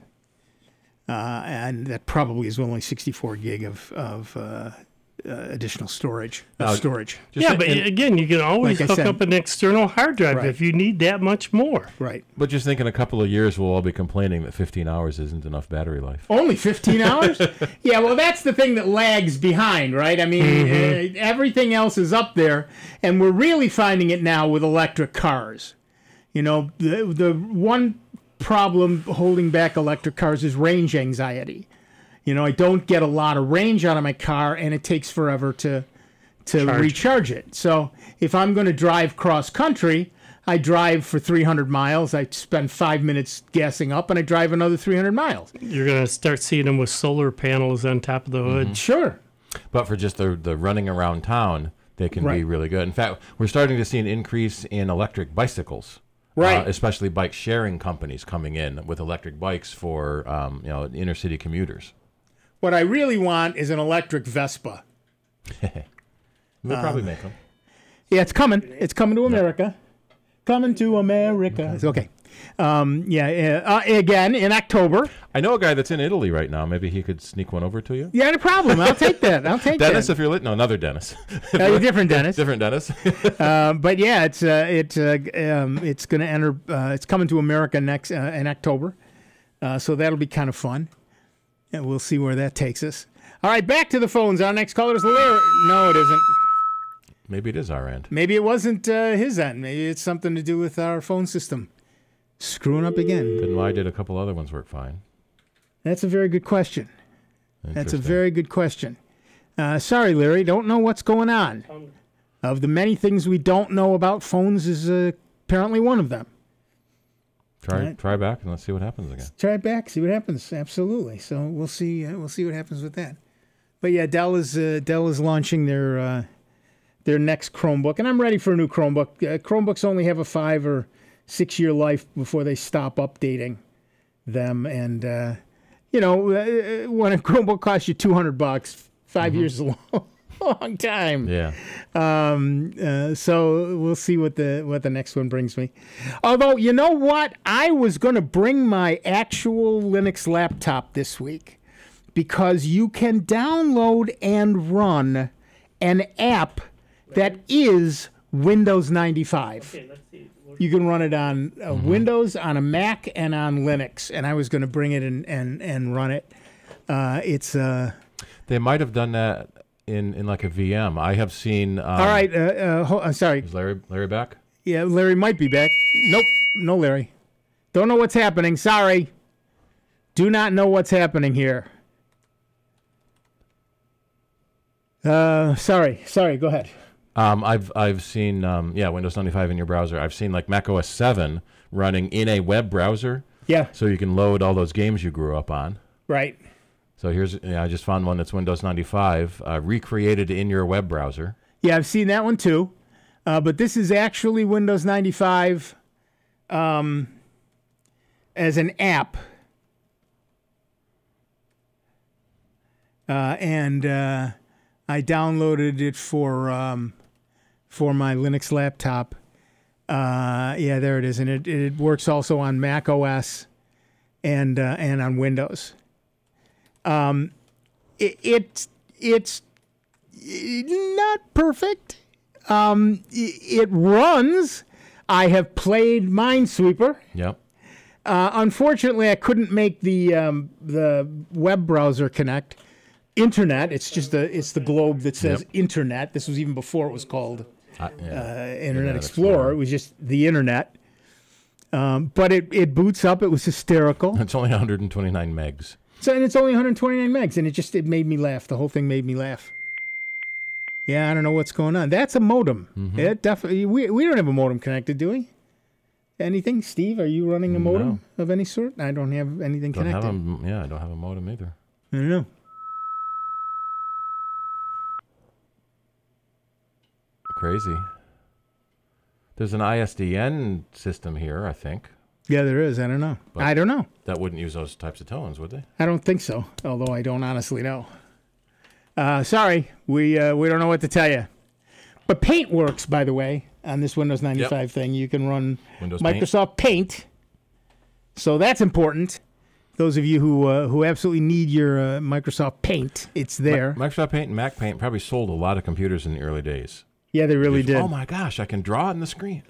And that probably is only 64 gig of additional storage. But again, you can always hook up an external hard drive if you need that much more. Right. But just think in a couple of years, we'll all be complaining that 15 hours isn't enough battery life. Only 15 hours? Yeah, well, that's the thing that lags behind, right? I mean, everything else is up there, and we're really finding it now with electric cars. You know, the one problem holding back electric cars is range anxiety. You know, I don't get a lot of range out of my car, and it takes forever to recharge it. So if I'm going to drive cross country, I drive for 300 miles. I spend 5 minutes gassing up, and I drive another 300 miles. You're going to start seeing them with solar panels on top of the hood. Sure. But for just the running around town, they can be really good. In fact, we're starting to see an increase in electric bicycles. Right. Especially bike sharing companies coming in with electric bikes for inner city commuters. What I really want is an electric Vespa. They'll probably make them. Yeah, it's coming. It's coming to America. Coming to America. It's okay. Again, in October. I know a guy that's in Italy right now. Maybe he could sneak one over to you. Yeah, no problem. I'll take that. Dennis, if you're lit. No, another Dennis. Different Dennis. Different Dennis. But yeah, it's going to enter. It's coming to America next in October. So that'll be kind of fun. Yeah, we'll see where that takes us. All right, back to the phones. Our next caller is Larry. No, it isn't. Maybe it is our end. Maybe it wasn't his end. Maybe it's something to do with our phone system screwing up again. Then why did a couple other ones work fine? That's a very good question. That's a very good question. Sorry, Larry, don't know what's going on. Of the many things we don't know about phones is apparently one of them. Try back and let's see what happens again. Try it back, see what happens. Absolutely. So we'll see. We'll see what happens with that. But yeah, Dell is launching their next Chromebook, and I'm ready for a new Chromebook. Chromebooks only have a 5 or 6 year life before they stop updating them, and when a Chromebook costs you $200, 5 years is a long time. Yeah. So we'll see what the next one brings me. Although, you know what? I was going to bring my actual Linux laptop this week because you can download and run an app that is Windows 95. Okay, let's see. You can run it on Windows, on a Mac, and on Linux. And I was going to bring it and run it. They might have done that in like a VM. I have seen. All right. I'm sorry. Is Larry back? Yeah, Larry might be back. Nope. No, Larry. Don't know what's happening. Sorry. Do not know what's happening here. Sorry. Go ahead. I've seen Windows 95 in your browser. I've seen like Mac OS 7 running in a web browser. Yeah. So you can load all those games you grew up on. Right. So I just found one that's Windows 95 recreated in your web browser. Yeah, I've seen that one too. But this is actually Windows 95 as an app. And I downloaded it for my Linux laptop. Yeah, there it is, and it works also on Mac OS and on Windows. It's not perfect. It runs. I have played Minesweeper. Yep. Unfortunately, I couldn't make the web browser connect. Internet. It's just the globe that says Internet. This was even before it was called Internet Explorer. It was just the Internet. But it boots up. It was hysterical. It's only 129 megs. And it's only 129 megs, and it made me laugh. The whole thing made me laugh. Yeah, I don't know what's going on. That's a modem. Mm-hmm. It definitely. We don't have a modem connected, do we? Anything, Steve? Are you running a modem of any sort? I don't have anything connected. I don't have a modem either. I don't know. Crazy. There's an ISDN system here, I think. Yeah, there is. I don't know. I don't know. That wouldn't use those types of tones, would they? I don't think so, although I don't honestly know. Sorry, we don't know what to tell you. But Paint works, by the way, on this Windows 95 thing. You can run Microsoft Paint. So that's important. Those of you who absolutely need your Microsoft Paint, it's there. Microsoft Paint and Mac Paint probably sold a lot of computers in the early days. Yeah, they really did. Oh my gosh, I can draw it on the screen.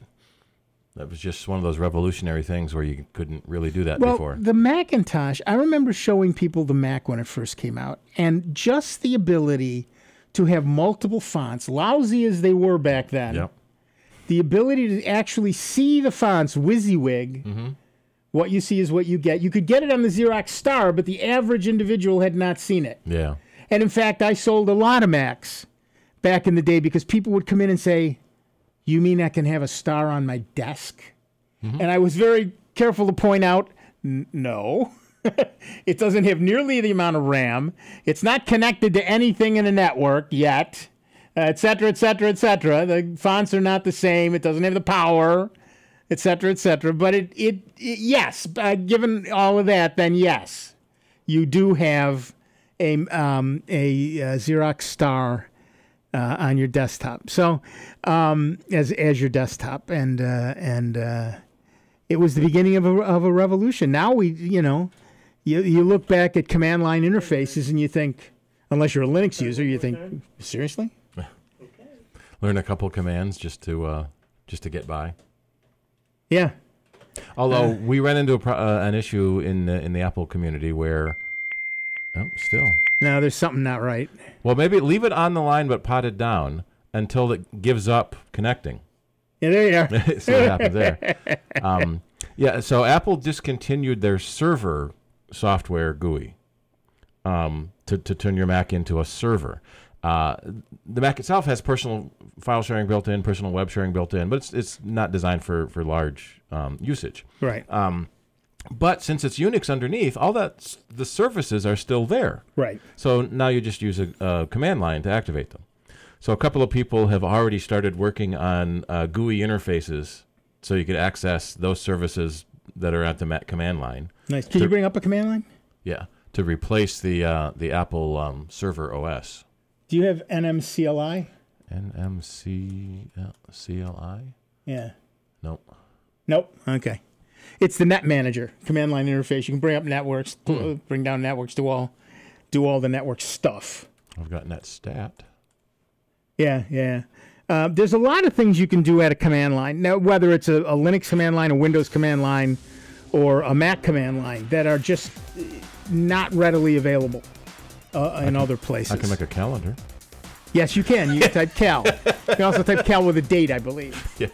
That was just one of those revolutionary things where you couldn't really do that before. The Macintosh, I remember showing people the Mac when it first came out, and just the ability to have multiple fonts, lousy as they were back then, Yep. the ability to actually see the fonts WYSIWYG, what you see is what you get. You could get it on the Xerox Star, but the average individual had not seen it. Yeah. And in fact, I sold a lot of Macs back in the day because people would come in and say, "You mean I can have a star on my desk?" And I was very careful to point out, no. It doesn't have nearly the amount of RAM. It's not connected to anything in a network yet, et cetera, et cetera, et cetera. The fonts are not the same. It doesn't have the power, et cetera, et cetera. But yes, given all of that, then yes, you do have a Xerox Star on your desktop. So as your desktop, and it was the beginning of a revolution. Now you look back at command line interfaces and you think, unless you're a Linux user, you think, seriously? Learn a couple commands just to get by. Yeah. Although we ran into an issue in the Apple community where, still. No, there's something not right. Well, maybe leave it on the line but pot it down until it gives up connecting. Yeah, there you are. See what happens there. So Apple discontinued their server software GUI to turn your Mac into a server. The Mac itself has personal file sharing built in, personal web sharing built in, but it's not designed for large usage. Right. But since it's Unix underneath, the services are still there. Right. So now you just use a command line to activate them. So a couple of people have already started working on GUI interfaces so you could access those services that are at the command line. Nice. Can you bring up a command line? Yeah, to replace the Apple server OS. Do you have NMCLI? NMCLI? Yeah. Nope. Okay. It's the net manager, command line interface. You can bring up networks, bring down networks, do all the network stuff. I've got netstat. Yeah. There's a lot of things you can do at a command line. Now, whether it's a Linux command line, a Windows command line, or a Mac command line that are just not readily available in other places. I can make a calendar. Yes, you can. You can type cal. You can also type cal with a date, I believe. Yeah.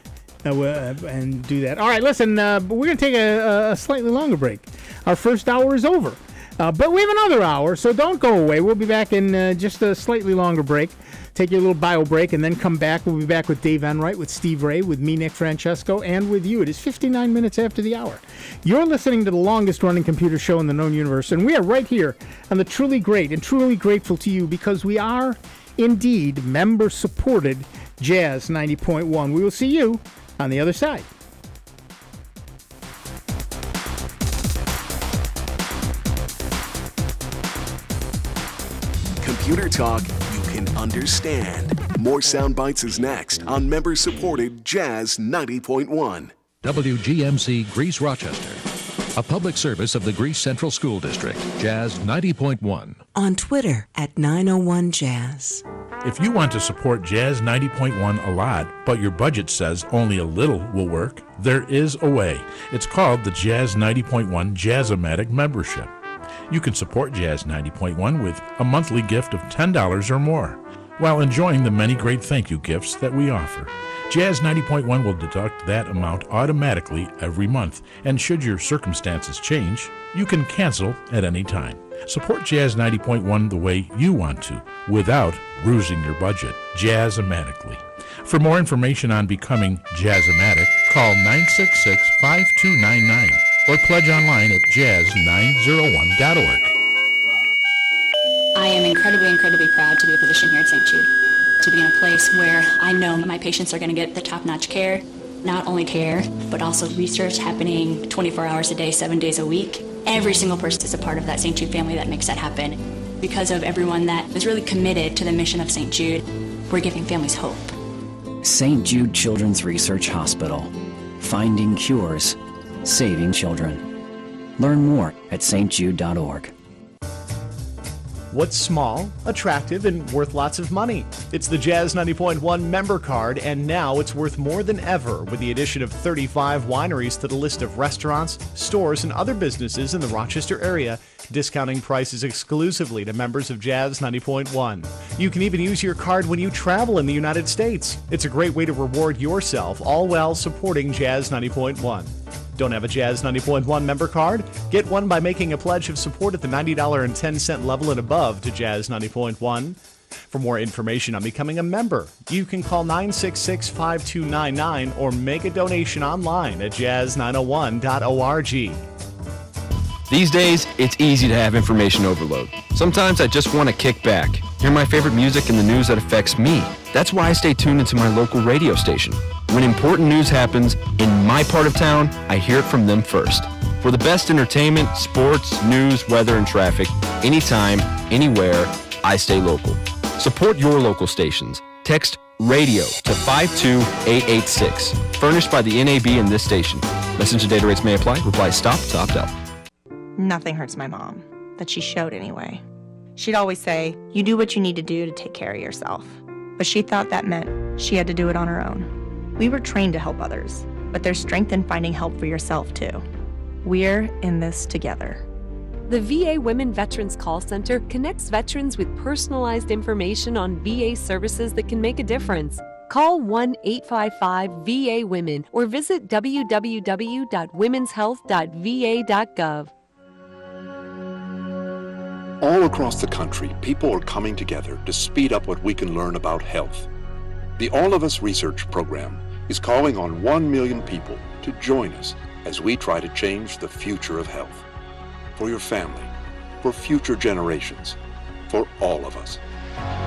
And do that. All right, listen, we're going to take a slightly longer break. Our first hour is over. But we have another hour, so don't go away. We'll be back in just a slightly longer break. Take your little bio break and then come back. We'll be back with Dave Enright, with Steve Ray, with me, Nick Francesco, and with you. It is 59 minutes after the hour. You're listening to the longest-running computer show in the known universe, and we are right here on the Truly Great, and truly grateful to you because we are indeed member-supported Jazz 90.1. We will see you on the other side. Computer talk you can understand. More Sound Bites is next on member-supported Jazz 90.1. WGMC Greece Rochester, a public service of the Greece Central School District, Jazz 90.1. On Twitter at 901Jazz. If you want to support Jazz 90.1 a lot, but your budget says only a little will work, there is a way. It's called the Jazz 90.1 Ematic membership. You can support Jazz 90.1 with a monthly gift of $10 or more, while enjoying the many great thank you gifts that we offer. Jazz 90.1 will deduct that amount automatically every month, and should your circumstances change, you can cancel at any time. Support Jazz 90.1 the way you want to, without bruising your budget. Jazz-Ematically. For more information on becoming Jazz-Ematic, call 966-5299 or pledge online at jazz901.org. I am incredibly proud to be a physician here at St. Jude, to be in a place where I know my patients are going to get the top-notch care, not only care, but also research happening 24 hours a day, 7 days a week. Every single person is a part of that St. Jude family that makes that happen. Because of everyone that is really committed to the mission of St. Jude, we're giving families hope. St. Jude Children's Research Hospital. Finding cures. Saving children. Learn more at stjude.org. What's small, attractive, and worth lots of money? It's the Jazz 90.1 member card, and now it's worth more than ever with the addition of 35 wineries to the list of restaurants, stores, and other businesses in the Rochester area, discounting prices exclusively to members of Jazz 90.1. You can even use your card when you travel in the United States. It's a great way to reward yourself, all while supporting Jazz 90.1. Don't have a Jazz 90.1 member card? Get one by making a pledge of support at the $90.10 level and above to Jazz 90.1. For more information on becoming a member, you can call 966-5299 or make a donation online at jazz901.org. These days, it's easy to have information overload. Sometimes I just want to kick back, hear my favorite music and the news that affects me. That's why I stay tuned into my local radio station. When important news happens in my part of town, I hear it from them first. For the best entertainment, sports, news, weather, and traffic, anytime, anywhere, I stay local. Support your local stations. Text RADIO to 52886. Furnished by the NAB and this station. Message and data rates may apply. Reply STOP to opt out. Nothing hurts my mom, that she showed anyway. She'd always say, you do what you need to do to take care of yourself. But she thought that meant she had to do it on her own. We were trained to help others, but there's strength in finding help for yourself too. We're in this together. The VA Women Veterans Call Center connects veterans with personalized information on VA services that can make a difference. Call 1-855-VA-WOMEN or visit www.womenshealth.va.gov. All across the country, people are coming together to speed up what we can learn about health. The All of Us Research Program is calling on 1 million people to join us as we try to change the future of health. For your family, for future generations, for all of us.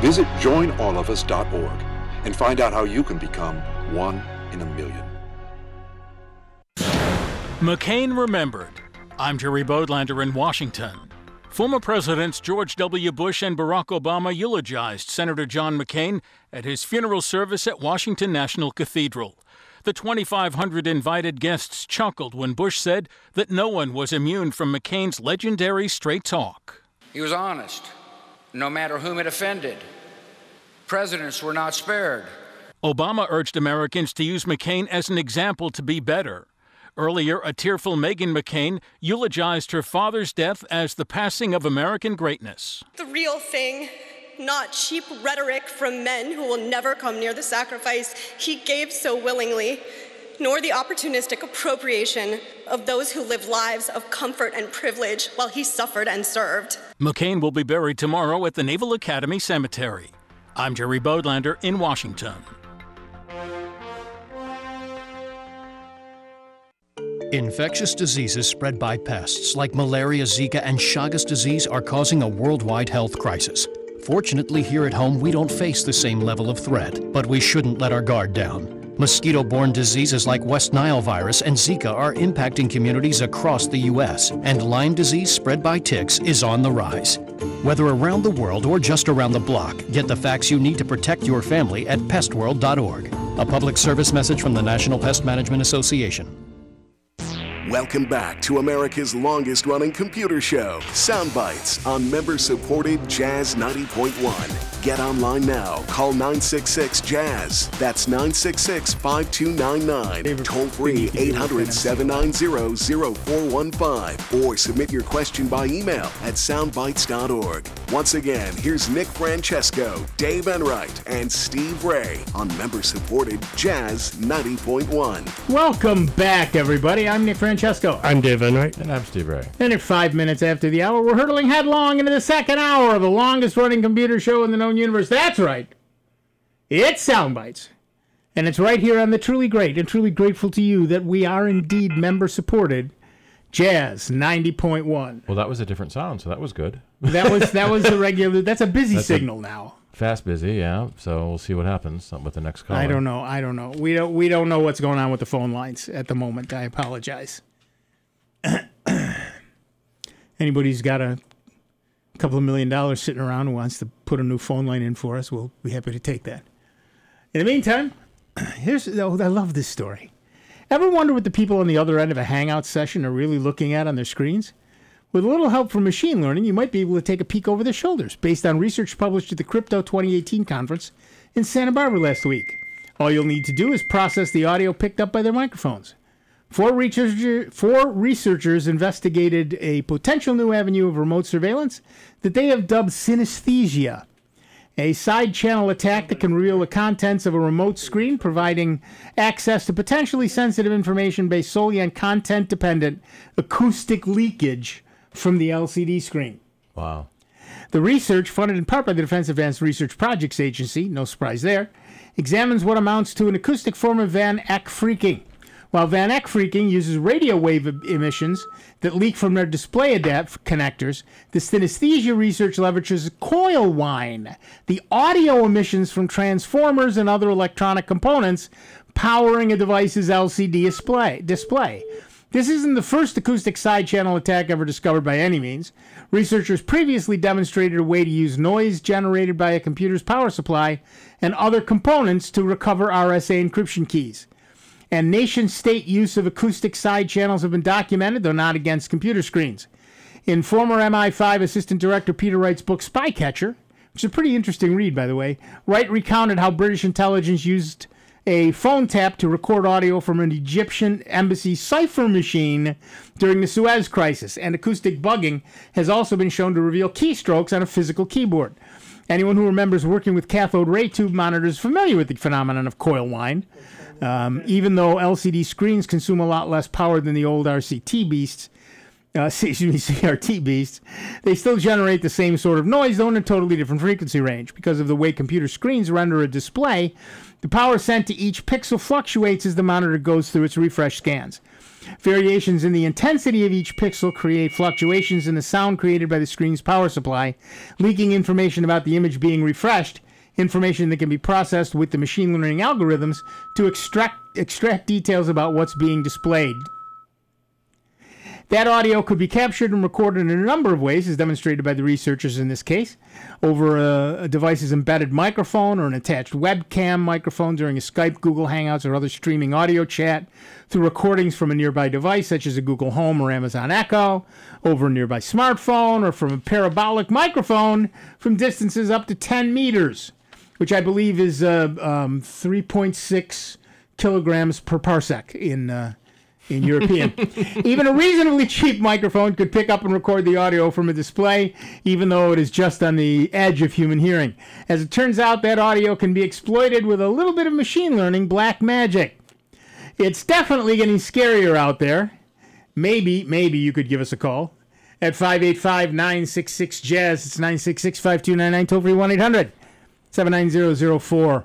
Visit joinallofus.org and find out how you can become 1 in a million. McCain Remembered. I'm Jerry Bodlander in Washington. Former Presidents George W. Bush and Barack Obama eulogized Senator John McCain at his funeral service at Washington National Cathedral. The 2,500 invited guests chuckled when Bush said that no one was immune from McCain's legendary straight talk. He was honest, no matter whom it offended. Presidents were not spared. Obama urged Americans to use McCain as an example to be better. Earlier, a tearful Meghan McCain eulogized her father's death as the passing of American greatness. The real thing, not cheap rhetoric from men who will never come near the sacrifice he gave so willingly, nor the opportunistic appropriation of those who live lives of comfort and privilege while he suffered and served. McCain will be buried tomorrow at the Naval Academy Cemetery. I'm Jerry Bodlander in Washington. Infectious diseases spread by pests like malaria, Zika, and Chagas disease are causing a worldwide health crisis. Fortunately, here at home, we don't face the same level of threat, but we shouldn't let our guard down. Mosquito-borne diseases like West Nile virus and Zika are impacting communities across the U.S., and Lyme disease spread by ticks is on the rise. Whether around the world or just around the block, get the facts you need to protect your family at pestworld.org. A public service message from the National Pest Management Association. Welcome back to America's longest-running computer show, Sound Bytes, on member-supported Jazz 90.1. Get online now. Call 966-JAZZ. That's 966-5299. Toll-free 800-790-0415. Or submit your question by email at soundbytes.org. Once again, here's Nick Francesco, Dave Enright, and Steve Ray on member-supported Jazz 90.1. Welcome back, everybody. I'm Nick Francesco. I'm Dave Enright. And I'm Steve Ray. And at 5 minutes after the hour, we're hurtling headlong into the second hour of the longest-running computer show in the known universe. That's right. It's Sound Bytes. And it's right here on the truly great and truly grateful to you that we are indeed member-supported Jazz 90.1. Well, that was a different sound, so that was good. That was the regular. That's a busy signal now. Fast busy, yeah. So we'll see what happes with the next caller. I don't know. We don't know what's going on with the phone lines at the moment. I apologize. Anybody who's got a couple of $1 million sitting around who wants to put a new phone line in for us, we'll be happy to take that. In the meantime, I love this story. Ever wonder what the people on the other end of a Hangout session are really looking at on their screens? With a little help from machine learning, you might be able to take a peek over their shoulders, based on research published at the Crypto 2018 conference in Santa Barbara last week. All you'll need to do is process the audio picked up by their microphones. Four researchers investigated a potential new avenue of remote surveillance that they have dubbed synesthesia, a side-channel attack that can reveal the contents of a remote screen, providing access to potentially sensitive information based solely on content-dependent acoustic leakage from the LCD screen. Wow. The research, funded in part by the Defense Advanced Research Projects Agency, no surprise there, examines what amounts to an acoustic form of Van Eck phreaking. While Van Eck phreaking uses radio wave emissions that leak from their display adapt connectors, the synesthesia research leverages coil whine, the audio emissions from transformers and other electronic components powering a device's LCD display. This isn't the first acoustic side-channel attack ever discovered by any means. Researchers previously demonstrated a way to use noise generated by a computer's power supply and other components to recover RSA encryption keys. And nation-state use of acoustic side channels have been documented, though not against computer screens. In former MI5 Assistant Director Peter Wright's book Spycatcher, which is a pretty interesting read, by the way, Wright recounted how British intelligence used a phone tap to record audio from an Egyptian embassy cipher machine during the Suez Crisis, and acoustic bugging has also been shown to reveal keystrokes on a physical keyboard. Anyone who remembers working with cathode ray tube monitors is familiar with the phenomenon of coil whine. Even though LCD screens consume a lot less power than the old CRT beasts, they still generate the same sort of noise, though in a totally different frequency range. Because of the way computer screens render a display, the power sent to each pixel fluctuates as the monitor goes through its refresh scans. Variations in the intensity of each pixel create fluctuations in the sound created by the screen's power supply, leaking information about the image being refreshed, information that can be processed with the machine learning algorithms to extract details about what's being displayed. That audio could be captured and recorded in a number of ways, as demonstrated by the researchers in this case, over a device's embedded microphone or an attached webcam microphone during a Skype, Google Hangouts, or other streaming audio chat, through recordings from a nearby device such as a Google Home or Amazon Echo, over a nearby smartphone, or from a parabolic microphone from distances up to 10 meters, which I believe is 3.6 kilograms per parsec in European. Even a reasonably cheap microphone could pick up and record the audio from a display, even though it is just on the edge of human hearing. As it turns out, that audio can be exploited with a little bit of machine learning black magic. It's definitely getting scarier out there. Maybe you could give us a call at 585-966-JAZZ. It's 966-5299, toll free 1-800-790-0415.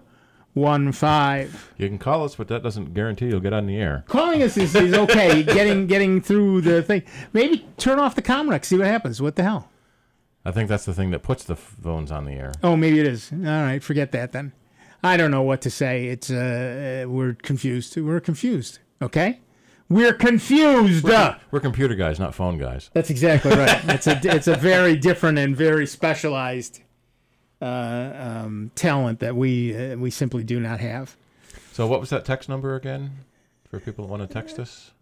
You can call us, but that doesn't guarantee you'll get on the air. Calling us is okay. getting through the thing. Maybe turn off the Comrex, see what happens. What the hell? I think that's the thing that puts the phones on the air. Oh, maybe it is. All right, forget that then. I don't know what to say. It's we're confused. We're confused. Okay, we're confused. We're computer guys, not phone guys. That's exactly right. It's a very different and very specialized talent that we simply do not have. So what was that text number again for people that want to text us?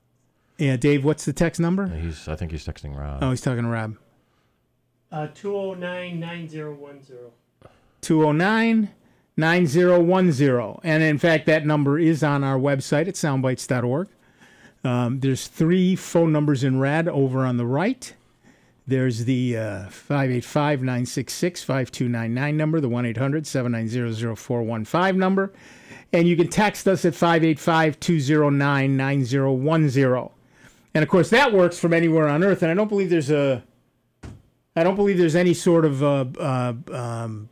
Yeah, Dave, what's the text number? I think he's texting Rob. Oh, he's talking to Rob. 209-9010. 209-9010. And in fact, that number is on our website at soundbytes.org. There's 3 phone numbers in red over on the right. There's the 585-966-5299 number, the 1-800-790-0415 number. And you can text us at 585-209-9010. And, of course, that works from anywhere on Earth. And I don't believe there's any sort of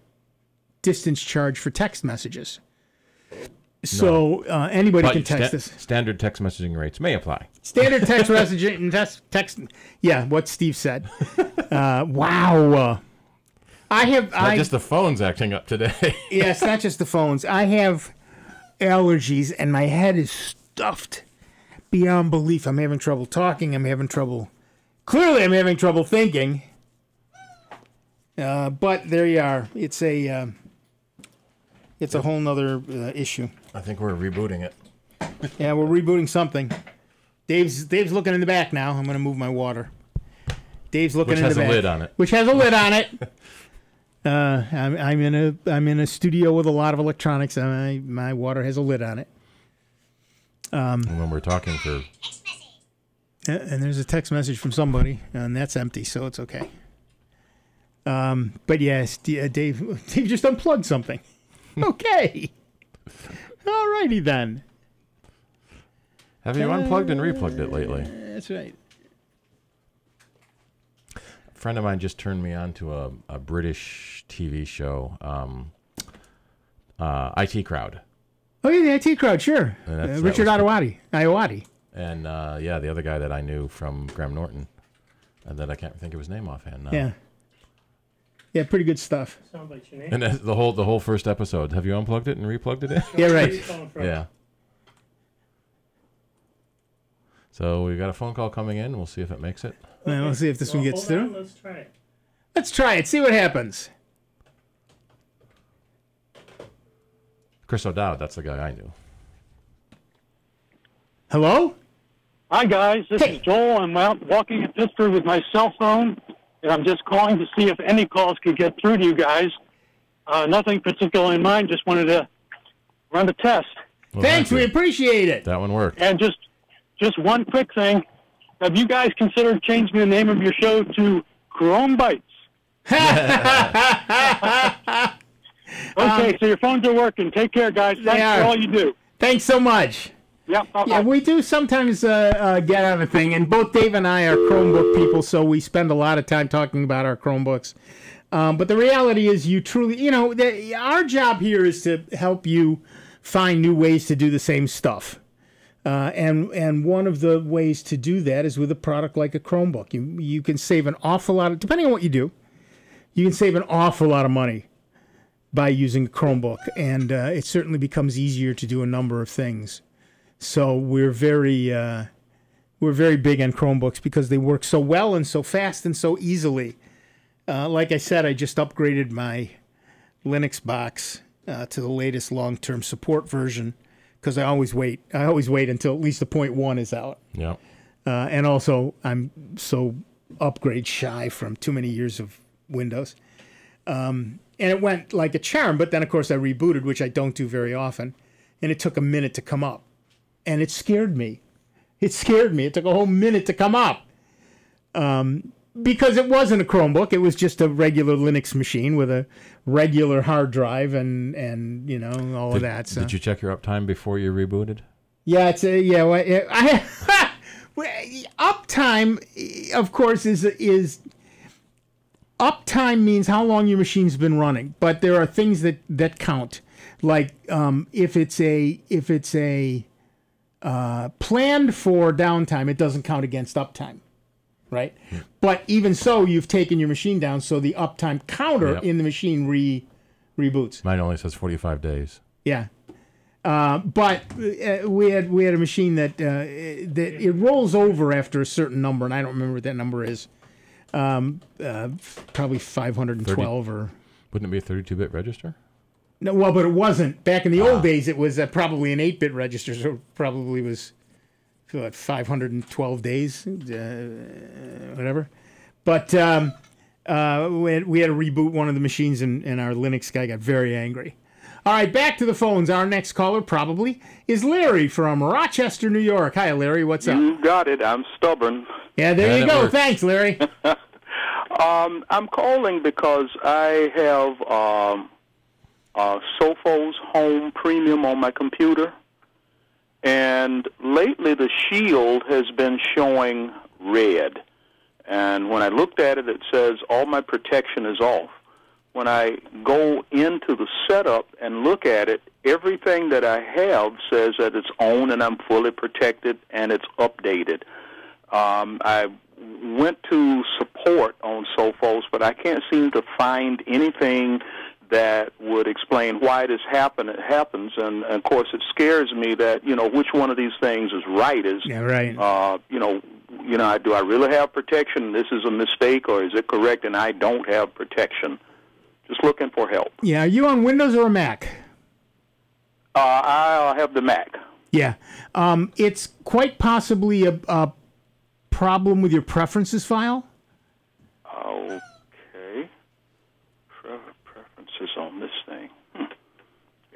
distance charge for text messages. So anybody can text us. Standard text messaging rates may apply. Standard text messaging text. Yeah, what Steve said. Wow. Not just the phones acting up today. Yeah, it's not just the phones. I have allergies, and my head is stuffed beyond belief. I'm having trouble talking. Clearly, I'm having trouble thinking. But there you are. It's a whole nother issue. I think we're rebooting it. Yeah, we're rebooting something. Dave's looking in the back now. I'm going to move my water. Dave's looking in the back. Which has a lid on it. Which has a lid on it. I'm in a studio with a lot of electronics. And my water has a lid on it. And when we're talking for... And there's a text message from somebody, and that's empty, so it's okay. But yes, Dave just unplugged something. Okay. All righty then. Have you unplugged and replugged it lately? That's right. A friend of mine just turned me on to a British TV show, IT Crowd. Oh, yeah, the IT Crowd, sure. Richard Iowati. And, the other guy that I knew from Graham Norton, and that I can't think of his name offhand now. Yeah. Yeah, pretty good stuff. Sounds like your name. And the whole first episode. Have you unplugged it and replugged it in? Yeah, right. Yeah. So we've got a phone call coming in. We'll see if it makes it. Well, we'll see if this one gets through. Let's try it. Let's try it. See what happens. Chris O'Dowd, that's the guy I knew. Hello? Hi, guys. This is Joel. I'm out walking in Pittsburgh with my cell phone, and I'm just calling to see if any calls could get through to you guys. Nothing particular in mind. Just wanted to run a test. Well, thanks. We appreciate it. That one worked. And just one quick thing. Have you guys considered changing the name of your show to Chromebooks? Okay, so your phones are working. Take care, guys. Thanks for all you do. Thanks so much. Yep. Okay. Yeah, we do sometimes get on a thing, and both Dave and I are Chromebook people, so we spend a lot of time talking about our Chromebooks. But the reality is you truly, our job here is to help you find new ways to do the same stuff. And one of the ways to do that is with a product like a Chromebook. You can save an awful lot of, depending on what you do, you can save an awful lot of money by using a Chromebook, and it certainly becomes easier to do a number of things. So we're very big on Chromebooks because they work so well and so fast and so easily. Like I said, I just upgraded my Linux box to the latest long-term support version because I always wait. I always wait until at least the 0.1 is out. Yeah. And also, I'm so upgrade shy from too many years of Windows. And it went like a charm, but then, of course, I rebooted, which I don't do very often, and it took a minute to come up. And it scared me. It took a whole minute to come up. Because it wasn't a Chromebook. It was just a regular Linux machine with a regular hard drive and all of that. So. Did you check your uptime before you rebooted? Yeah, uptime, of course, is uptime means how long your machine's been running. But there are things that count. Like if it's a planned for downtime, it doesn't count against uptime, right? But even so, you've taken your machine down, so the uptime counter in the machine reboots. Mine only says 45 days. Yeah, but we had a machine that it rolls over after a certain number, and I don't remember what that number is. Probably 512 or. Wouldn't it be a 32-bit register? No, well, but it wasn't. Back in the old days, it was probably an 8-bit register, so it probably was 512 days, whatever. But we had to reboot one of the machines, and our Linux guy got very angry. All right, back to the phones. Our next caller probably is Larry from Rochester, New York. Hi, Larry. What's up? You got it. I'm stubborn. Yeah, there you go. Works. Thanks, Larry. I'm calling because I have Sophos Home Premium on my computer, and lately the shield has been showing red, and when I looked at it, it says all my protection is off. When I go into the setup and look at it, everything that I have says that it's on and I'm fully protected and it's updated. I went to support on Sophos, but I can't seem to find anything that would explain why this happens, and of course it scares me that which one of these things is right. Do I really have protection? This is a mistake, or is it correct? And I don't have protection. Just looking for help. Yeah, are you on Windows or a Mac? I have the Mac. Yeah. It's quite possibly a problem with your preferences file. Okay. Preferences on this thing.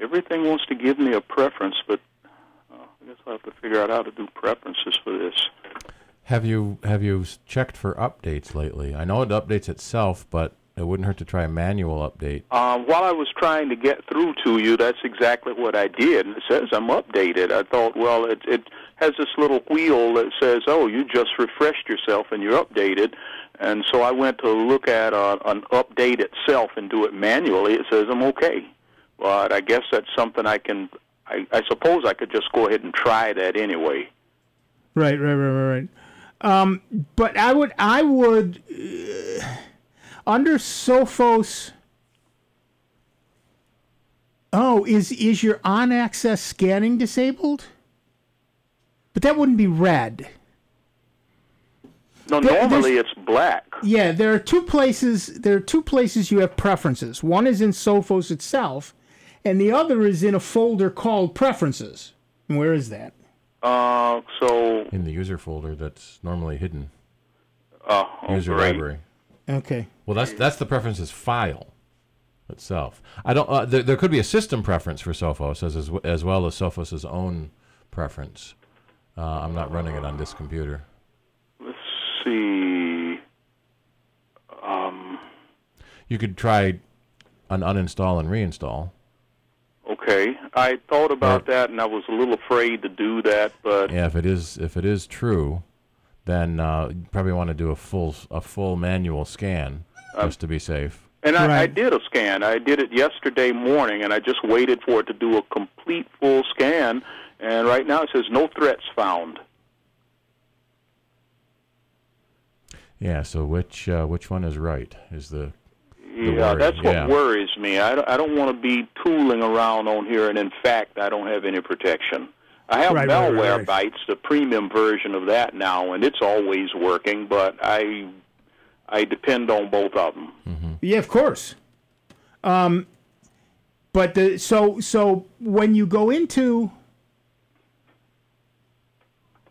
Everything wants to give me a preference, but I guess I'll have to figure out how to do preferences for this. Have you checked for updates lately? I know it updates itself, but it wouldn't hurt to try a manual update. While I was trying to get through to you, that's exactly what I did. And it says I'm updated. I thought, well, it has this little wheel that says, oh, you just refreshed yourself and you're updated. And so I went to look at an update itself and do it manually. It says I'm okay. But I guess that's something I suppose I could just go ahead and try that anyway. Right. But I would under Sophos. Oh, is your on-access scanning disabled? But that wouldn't be red. No, normally it's black. Yeah, there are two places. There are two places you have preferences. One is in Sophos itself, and the other is in a folder called Preferences. And where is that? So in the user folder that's normally hidden. User library. Okay. Well, that's the preferences file itself. I don't. There could be a system preference for Sophos as well as Sophos's own preference. I'm not running it on this computer. Let's see. You could try an uninstall and reinstall. Okay, I thought about that, and I was a little afraid to do that, but yeah, if it is true, then you probably want to do a full manual scan just to be safe. And I did a scan. I did it yesterday morning, and I just waited for it to do a complete full scan. And right now it says no threats found. Yeah. So which one is right? Is the yeah, that's what worries me. I don't want to be tooling around on here, and in fact, I don't have any protection. I have malware Bytes, the premium version of that now, and it's always working, but I depend on both of them. Mm-hmm. Yeah, of course. But so when you go into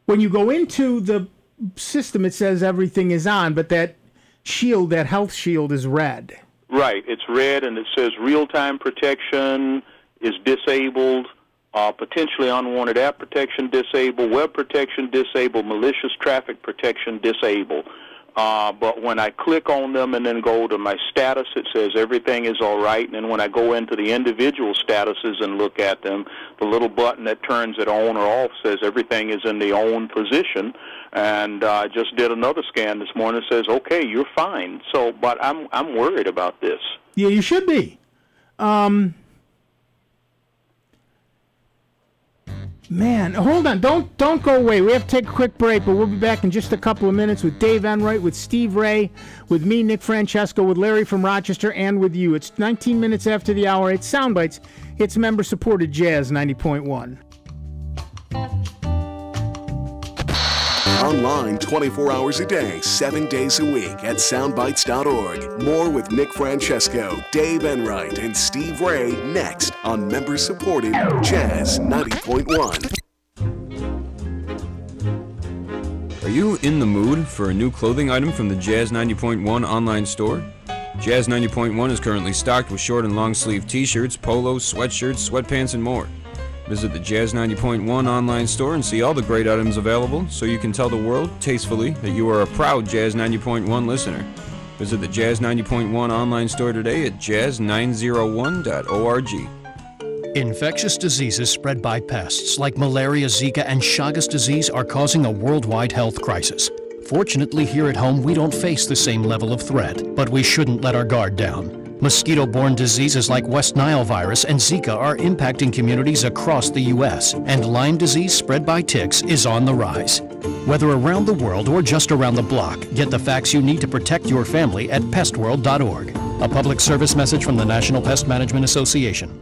the system, it says everything is on, but that shield, that health shield, is red. Right, it's red, and it says real-time protection is disabled, potentially unwanted app protection disabled, web protection disabled, malicious traffic protection disabled. But when I click on them and then go to my status, it says everything is all right. And then when I go into the individual statuses and look at them, the little button that turns it on or off says everything is in the on position. And I just did another scan this morning that says, okay, you're fine. So, but I'm worried about this. Yeah, you should be. Man, hold on. Don't go away. We have to take a quick break, but we'll be back in just a couple of minutes with Dave Enright, with Steve Ray, with me, Nick Francesco, with Larry from Rochester, and with you. It's 19 minutes after the hour. It's Soundbites. It's member-supported Jazz 90.1. Online 24 hours a day, 7 days a week at soundbites.org. More with Nick Francesco, Dave Enright, and Steve Ray next on member-supported Jazz 90.1. Are you in the mood for a new clothing item from the Jazz 90.1 online store? Jazz 90.1 is currently stocked with short and long sleeve t-shirts, polos, sweatshirts, sweatpants, and more. Visit the Jazz 90.1 online store and see all the great items available so you can tell the world, tastefully, that you are a proud Jazz 90.1 listener. Visit the Jazz 90.1 online store today at jazz901.org. Infectious diseases spread by pests like malaria, Zika, and Chagas disease are causing a worldwide health crisis. Fortunately, here at home, we don't face the same level of threat, but we shouldn't let our guard down. Mosquito-borne diseases like West Nile virus and Zika are impacting communities across the U.S., and Lyme disease spread by ticks is on the rise. Whether around the world or just around the block, get the facts you need to protect your family at pestworld.org. A public service message from the National Pest Management Association.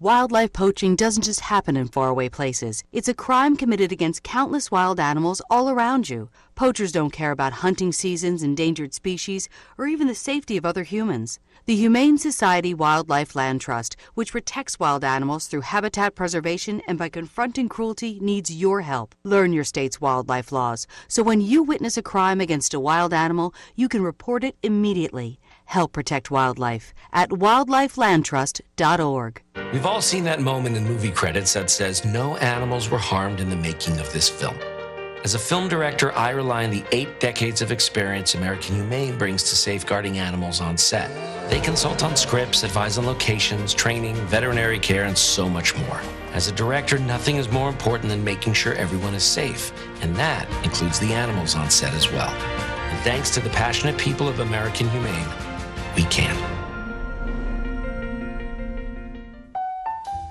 Wildlife poaching doesn't just happen in faraway places. It's a crime committed against countless wild animals all around you. Poachers don't care about hunting seasons, endangered species, or even the safety of other humans. The Humane Society Wildlife Land Trust, which protects wild animals through habitat preservation and by confronting cruelty, needs your help. Learn your state's wildlife laws, so when you witness a crime against a wild animal, you can report it immediately. Help protect wildlife at wildlifelandtrust.org. We've all seen that moment in movie credits that says no animals were harmed in the making of this film. As a film director, I rely on the 8 decades of experience American Humane brings to safeguarding animals on set. They consult on scripts, advise on locations, training, veterinary care, and so much more. As a director, nothing is more important than making sure everyone is safe, and that includes the animals on set as well. And thanks to the passionate people of American Humane, we can.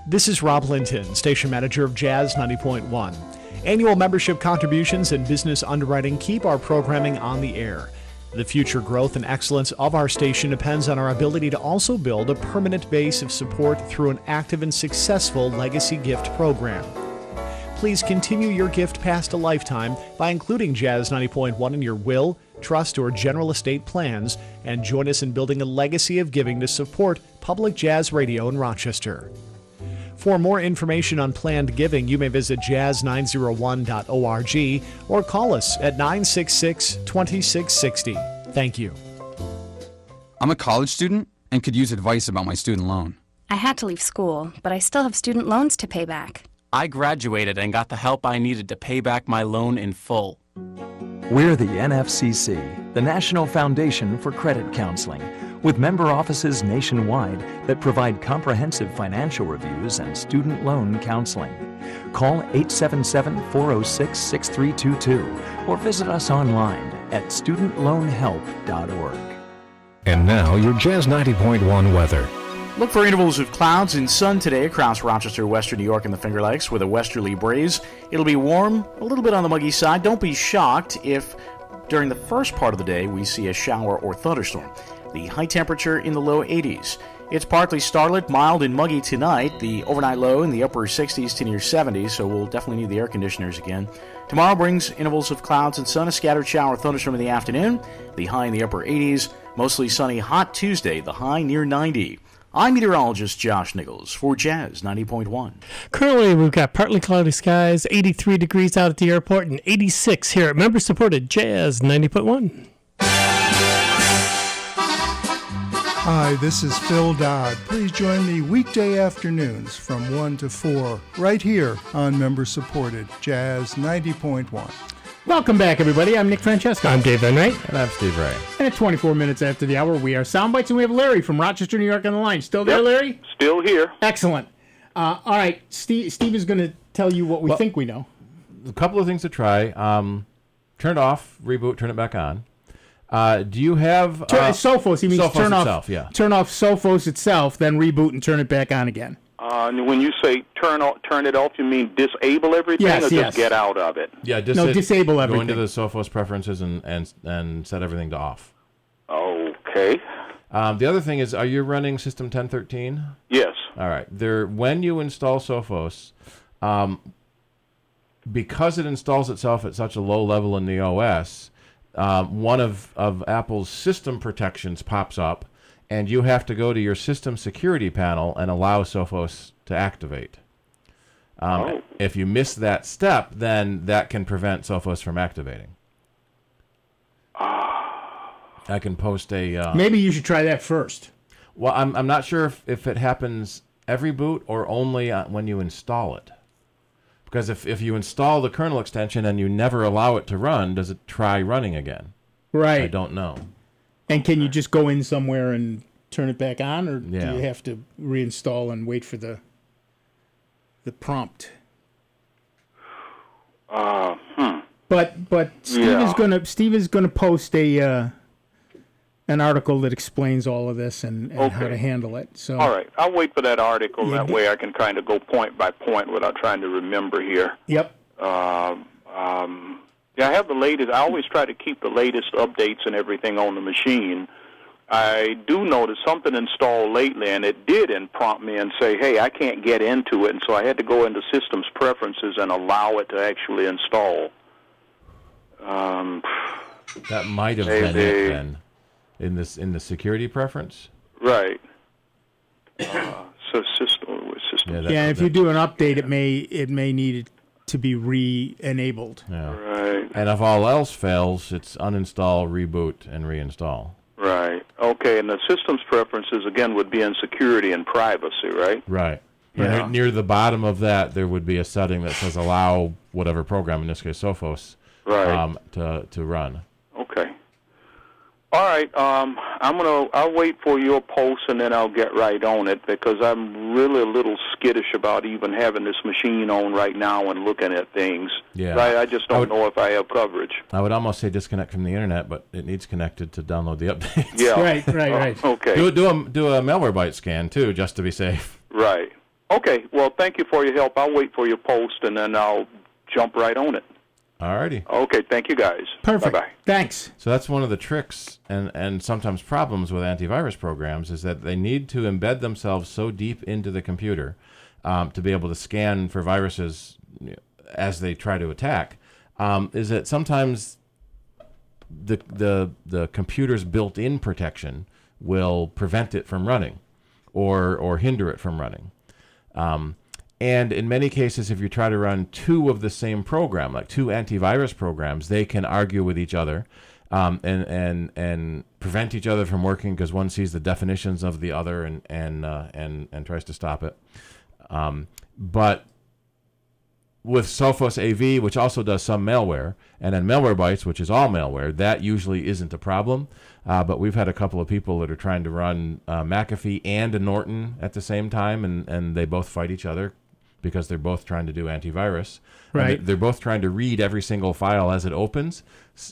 This is Rob Linton, station manager of Jazz 90.1. Annual membership contributions and business underwriting keep our programming on the air. The future growth and excellence of our station depends on our ability to also build a permanent base of support through an active and successful legacy gift program. Please continue your gift past a lifetime by including Jazz 90.1 in your will, trust, or general estate plans, and join us in building a legacy of giving to support public jazz radio in Rochester. For more information on planned giving, you may visit jazz901.org or call us at 966-2660. Thank you. I'm a college student and could use advice about my student loan. I had to leave school, but I still have student loans to pay back. I graduated and got the help I needed to pay back my loan in full. We're the NFCC, the National Foundation for Credit Counseling, with member offices nationwide that provide comprehensive financial reviews and student loan counseling. Call 877-406-6322 or visit us online at studentloanhelp.org. And now your Jazz 90.1 weather. Look for intervals of clouds and sun today across Rochester, western New York, and the Finger Lakes with a westerly breeze. It'll be warm, a little bit on the muggy side. Don't be shocked if during the first part of the day we see a shower or thunderstorm. The high temperature in the low 80s. It's partly starlit, mild, and muggy tonight. The overnight low in the upper 60s to near 70s, so we'll definitely need the air conditioners again. Tomorrow brings intervals of clouds and sun, a scattered shower or thunderstorm in the afternoon. The high in the upper 80s. Mostly sunny, hot Tuesday, the high near 90. I'm meteorologist Josh Nichols for Jazz 90.1. Currently, we've got partly cloudy skies, 83 degrees out at the airport, and 86 here at member-supported Jazz 90.1. Hi, this is Phil Dodd. Please join me weekday afternoons from 1 to 4 right here on member-supported Jazz 90.1. Welcome back, everybody. I'm Nick Francesco. I'm Dave Enright. And I'm Steve Ray. And at 24 minutes after the hour, we are Soundbites, and we have Larry from Rochester, New York on the line. Still there, Larry? Still here. Excellent. All right, Steve is going to tell you what we think we know. A couple of things to try. Turn it off, reboot, turn it back on. Do you have... Sophos, he means Sophos turn itself, off, yeah. Turn off Sophos itself, then reboot and turn it back on again. When you say turn it off, you mean disable everything or just get out of it? Yeah, disable everything. Go into the Sophos preferences and set everything to off. Okay. The other thing is, are you running System 1013? Yes. All right. When you install Sophos, because it installs itself at such a low level in the OS, one of Apple's system protections pops up, and you have to go to your system security panel and allow Sophos to activate. If you miss that step, then that can prevent Sophos from activating. I can post a... Maybe you should try that first. Well, I'm not sure if it happens every boot or only when you install it. Because if you install the kernel extension and you never allow it to run, does it try running again? Right. I don't know. And can you just go in somewhere and turn it back on, or do you have to reinstall and wait for the prompt? But Steve is gonna post an article that explains all of this and how to handle it. So all right, I'll wait for that article. That way I can kind of go point by point without trying to remember here. Yep. I have the latest. I always try to keep the latest updates and everything on the machine. I do notice something installed lately, and it did prompt me and say, hey, I can't get into it, and so I had to go into Systems Preferences and allow it to actually install. That might have been it then, in the security preference. Right. So system. Yeah, if you do an update, it may need it to be re-enabled. Yeah. Right. And if all else fails, it's uninstall, reboot, and reinstall. Right. Okay, and the Systems Preferences, again, would be in security and privacy, right? Right. Yeah. Near the bottom of that, there would be a setting that says allow whatever program, in this case Sophos, right, to run. Okay. All right. I'll wait for your post and then I'll get right on it, because I'm really a little skittish about even having this machine on right now and looking at things. Yeah. Right. I just don't know if I have coverage. I would almost say disconnect from the internet, but it needs connected to download the updates. Yeah. Right. Okay. Do a malware byte scan too, just to be safe. Right. Okay. Well, thank you for your help. I'll wait for your post and then I'll jump right on it. Alrighty. Okay, thank you guys. Perfect. Bye-bye. Thanks. So that's one of the tricks and sometimes problems with antivirus programs, is that they need to embed themselves so deep into the computer to be able to scan for viruses as they try to attack. Is that sometimes the computer's built-in protection will prevent it from running or hinder it from running. And in many cases, if you try to run two of the same program, like two antivirus programs, they can argue with each other and prevent each other from working, because one sees the definitions of the other and tries to stop it. But with Sophos AV, which also does some malware, and then Malware Bytes, which is all malware, that usually isn't a problem. But we've had a couple of people that are trying to run McAfee and a Norton at the same time, and they both fight each other, because they're both trying to do antivirus. Right. They're both trying to read every single file as it opens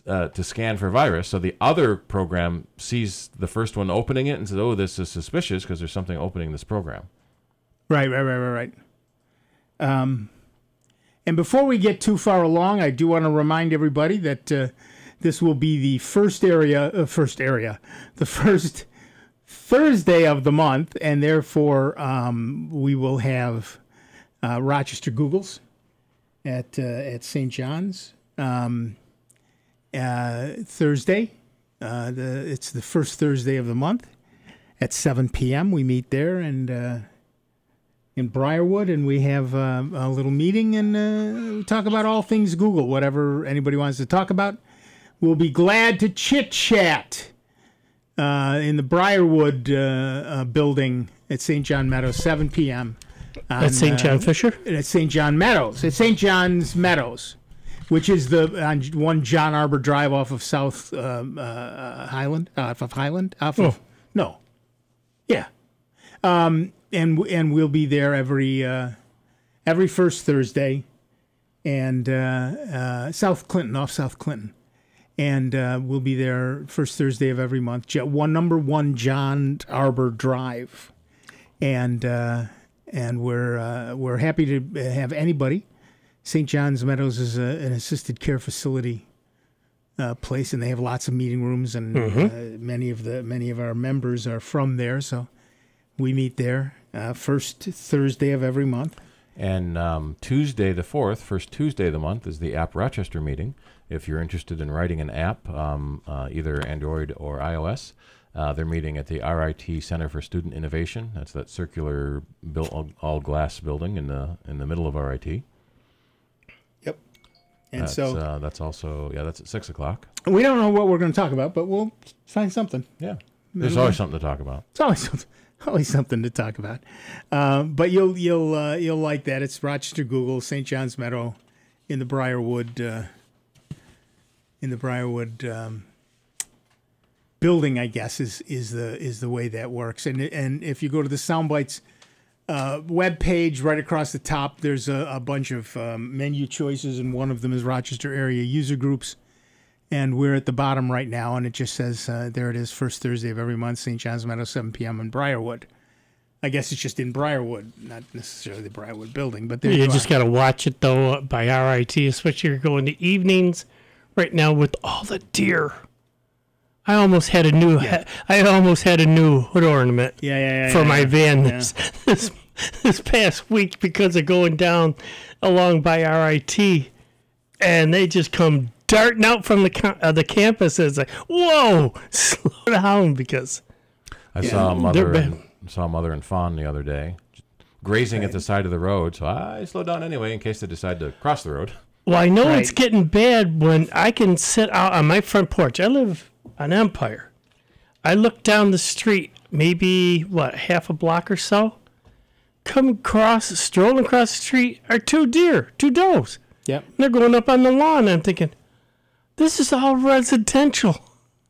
to scan for virus. So the other program sees the first one opening it and says, oh, this is suspicious because there's something opening this program. Right. And before we get too far along, I do want to remind everybody that this will be the first Thursday of the month, and therefore we will have Rochester Googles at St. John's Thursday. It's the first Thursday of the month at 7 p.m. We meet there and in Briarwood, and we have a little meeting and we talk about all things Google, whatever anybody wants to talk about. We'll be glad to chit-chat in the Briarwood building at St. John Meadows, 7 p.m. At St. John Fisher? At St. John Meadows. At St. John's Meadows, which is on one John Arbor Drive off of South Highland. And we'll be there every first Thursday, and off South Clinton. And we'll be there first Thursday of every month. Number 1 John Arbor Drive, and we're happy to have anybody. St. John's Meadows is an assisted care facility place, and they have lots of meeting rooms, and many of our members are from there, so we meet there first Thursday of every month. And Tuesday the 4th, first Tuesday of the month, is the App Rochester meeting. If you're interested in writing an app, either Android or iOS, they're meeting at the RIT Center for Student Innovation. That's that circular all glass building in the middle of RIT. Yep. And that's also that's at 6 o'clock. We don't know what we're going to talk about, but we'll find something. Yeah. There's always something to talk about. It's always something to talk about. But you'll like that. It's Rochester Google, St. John's Meadow, in the Briarwood building, I guess, is the way that works. And if you go to the Soundbites web page, right across the top, there's a bunch of menu choices, and one of them is Rochester area user groups. And we're at the bottom right now, and it just says, there it is, first Thursday of every month, St. John's Meadow, 7 p.m. in Briarwood. I guess it's just in Briarwood, not necessarily the Briarwood building. But you just got to watch it, though, by RIT, especially if you're going to evenings right now with all the deer. I almost had a new hood ornament for my van this past week because of going down along by RIT, and they just come darting out from the campus. It's like, whoa, slow down, because I saw a mother and fawn the other day grazing at the side of the road, so I slowed down anyway in case they decide to cross the road. Well, I know it's getting bad when I can sit out on my front porch. I live on Empire. I look down the street, maybe, half a block or so. Strolling across the street are two does. Yep. And they're going up on the lawn. I'm thinking, this is all residential.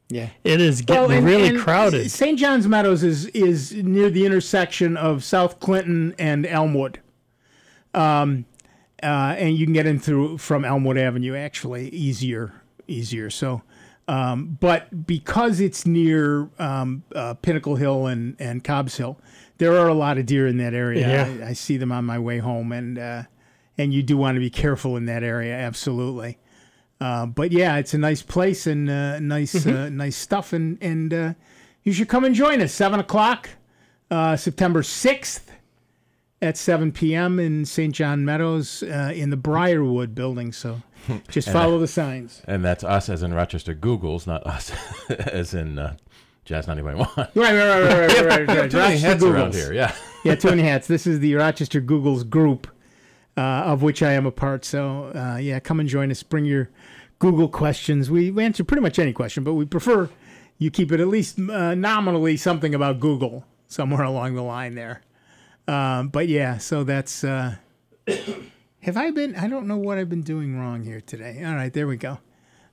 Yeah. It is getting really crowded. St. John's Meadows is near the intersection of South Clinton and Elmwood. And you can get in from Elmwood Avenue, actually, easier. So, but because it's near Pinnacle Hill and Cobbs Hill, there are a lot of deer in that area. Yeah. I see them on my way home, and you do want to be careful in that area, absolutely. But yeah, it's a nice place and nice stuff, and you should come and join us. 7:00, September 6th. At 7 p.m. in St. John Meadows in the Briarwood building. So just follow the signs. And that's us as in Rochester Googles, not us as in Jazz 90.1. Right. Too many hats around here, yeah. Yeah, too many hats. This is the Rochester Googles group, of which I am a part. So, come and join us. Bring your Google questions. We answer pretty much any question, but we prefer you keep it at least nominally something about Google somewhere along the line there. But yeah, so that's, I don't know what I've been doing wrong here today. All right, there we go.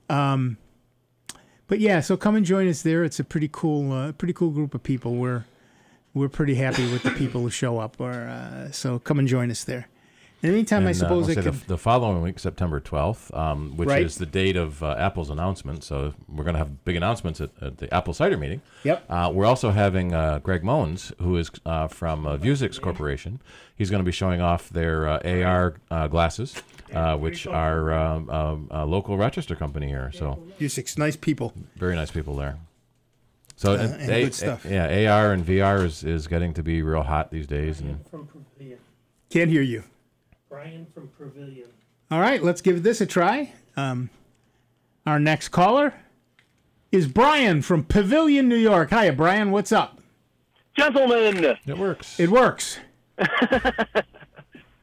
But yeah, so come and join us there. It's a pretty cool group of people. We're pretty happy with the people who show up. So come and join us there. In the meantime, I suppose the following week, September 12th, which is the date of Apple's announcement. So we're going to have big announcements at the Apple Cider meeting. Yep. We're also having Greg Moens, who is from Vuzix Corporation. He's going to be showing off their AR glasses, which are a local Rochester company here. So Vuzix, nice people. Very nice people there. So and good stuff. AR and VR is getting to be real hot these days. And can't hear you. Brian from Pavilion. All right, let's give this a try. Our next caller is Brian from Pavilion, New York. Hiya, Brian. What's up? Gentlemen. It works. It works.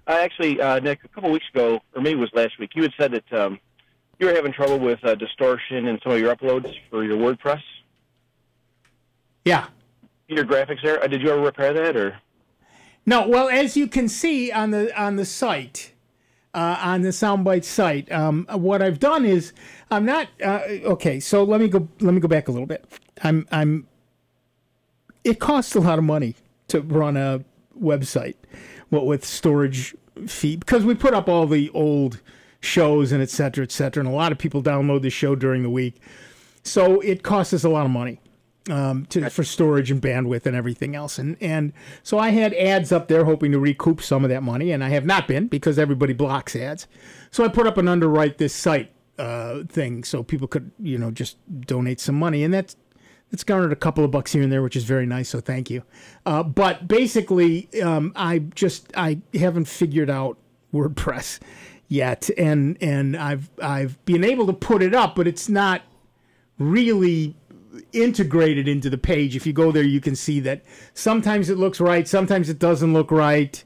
Actually, Nick, a couple weeks ago, or maybe it was last week, you had said that you were having trouble with distortion in some of your uploads for your WordPress. Yeah. Your graphics there. Did you ever repair that, or? No, well, as you can see on the site, on the Soundbite site, what I've done is I'm not okay. So let me go back a little bit. It costs a lot of money to run a website, with storage fee, because we put up all the old shows and et cetera, and a lot of people download the show during the week, so it costs us a lot of money. For storage and bandwidth and everything else. And so I had ads up there hoping to recoup some of that money, and I have not been because everybody blocks ads. So I put up an underwrite this site thing so people could, just donate some money. And that's garnered a couple of bucks here and there, which is very nice, so thank you. But basically, I haven't figured out WordPress yet. And I've been able to put it up, but it's not really integrated into the page. If you go there, you can see that sometimes it looks right, sometimes it doesn't look right.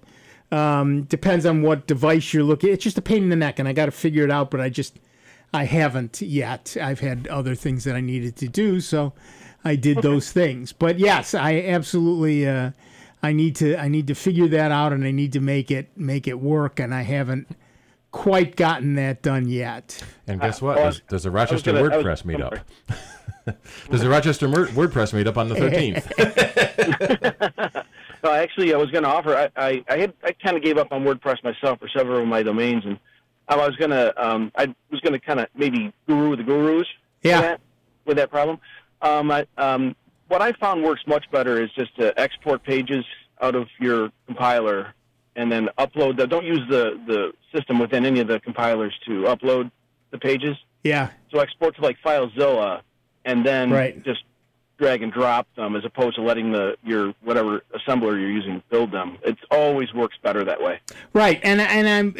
Depends on what device you're looking at. It's just a pain in the neck, and I got to figure it out, but I haven't yet. I've had other things that I needed to do, so I did those things. But yes, I absolutely I need to figure that out, and I need to make it work, and I haven't quite gotten that done yet. And guess what? There's a Rochester WordPress meetup. There's a Rochester WordPress meetup on the 13th. No, actually, I was going to offer. I kind of gave up on WordPress myself for several of my domains, and I was going to kind of maybe guru the gurus. Yeah. With that problem. What I found works much better is just to export pages out of your compiler and then upload. Don't use the system within any of the compilers to upload the pages. Yeah. So export to like FileZilla and then Right. just drag and drop them, as opposed to letting your whatever assembler you're using build them. It always works better that way. Right, and I'm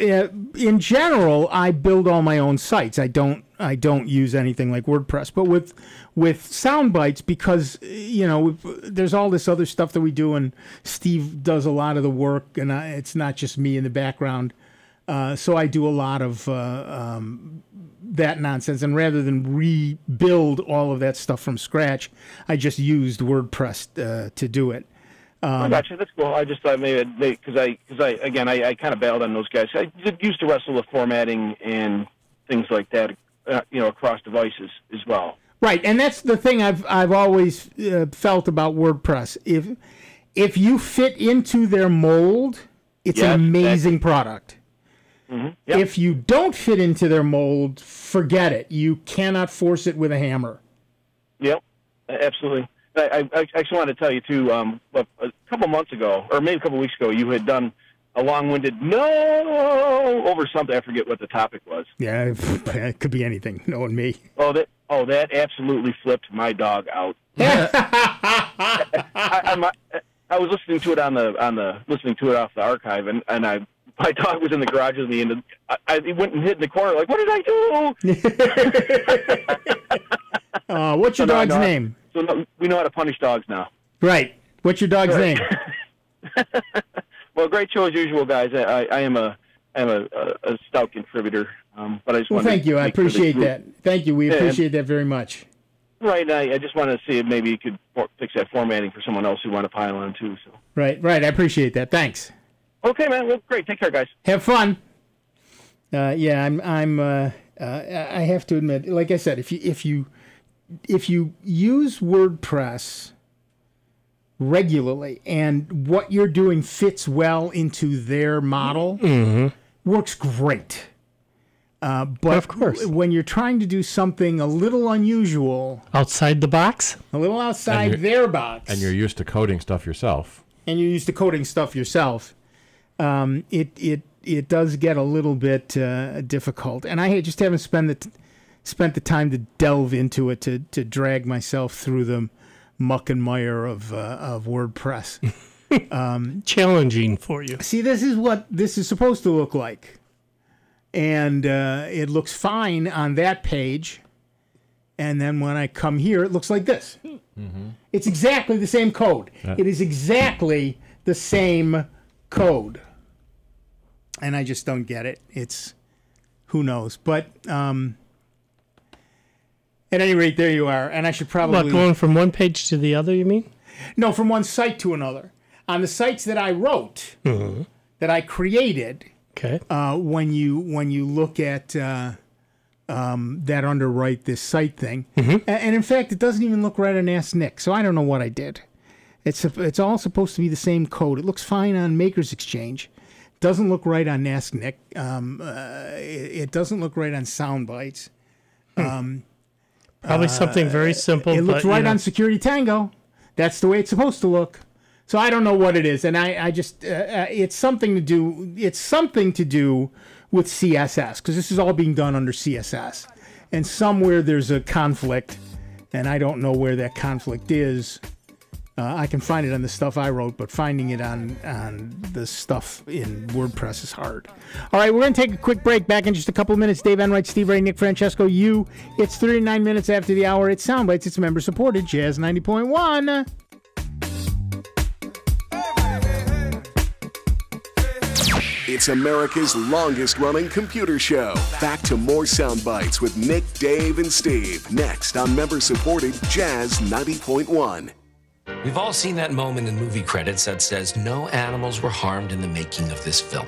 in general, I build all my own sites. I don't use anything like WordPress. But with Soundbytes, because there's all this other stuff that we do, and Steve does a lot of the work, and it's not just me in the background. So I do a lot of that nonsense, and rather than rebuild all of that stuff from scratch, I just used WordPress to do it. I got you. That's cool. I just thought maybe because I kind of bailed on those guys. I used to wrestle with formatting and things like that, across devices as well. Right, and that's the thing I've always felt about WordPress. If you fit into their mold, it's an amazing product. Mm-hmm. Yep. If you don't fit into their mold, forget it. You cannot force it with a hammer. Yep, absolutely. I actually wanted to tell you, too, a couple months ago, or maybe a couple weeks ago, you had done a long-winded no over something. I forget what the topic was. Yeah, it could be anything, knowing me. That absolutely flipped my dog out. I was listening to it listening to it off the archive, and my dog was in the garage with me, and he went and hid in the corner, like, what did I do? What's your dog's name? So we know how to punish dogs now. Right. What's your dog's name? Well, great show as usual, guys. I am a stout contributor, but I just want to thank you. I appreciate that. Thank you. We appreciate that very much. Right. I just wanted to see if maybe you could fix that formatting for someone else who want to pile on too. So. Right. I appreciate that. Thanks. Okay, man. Well, great. Take care, guys. Have fun. I have to admit, like I said, if you use WordPress regularly and what you're doing fits well into their model, works great. But of course, when you're trying to do something a little unusual, outside the box, a little outside their box, and you're used to coding stuff yourself, it does get a little bit difficult, and I just haven't spent the time to delve into it to drag myself through the muck and mire of WordPress. Challenging for you. See, this is what this is supposed to look like, and it looks fine on that page, and then when I come here, it looks like this. Mm-hmm. It's exactly the same code. It is exactly the same code. And I just don't get it. It's, who knows? But at any rate, there you are. And I should probably... What, going from one page to the other, you mean? No, from one site to another. On the sites that I wrote, that I created, when you look at that underwrite this site thing, and in fact, it doesn't even look right on Ask Nick, so I don't know what I did. It's all supposed to be the same code. It looks fine on Maker's Exchange. Doesn't look right on Ask Nick. It doesn't look right on Soundbytes. Probably something very simple. It looks right on Security Tango. That's the way it's supposed to look. So I don't know what it is, and I just it's something to do. It's something to do with CSS, because this is all being done under CSS, and somewhere there's a conflict, and I don't know where that conflict is. I can find it on the stuff I wrote, but finding it on the stuff in WordPress is hard. All right, we're going to take a quick break. Back in just a couple of minutes. Dave Enright, Steve Ray, Nick Francesco, you. It's 39 minutes after the hour. It's Soundbytes. It's member-supported. Jazz 90.1. It's America's longest-running computer show. Back to more Soundbytes with Nick, Dave, and Steve. Next on member-supported Jazz 90.1. We've all seen that moment in movie credits that says no animals were harmed in the making of this film.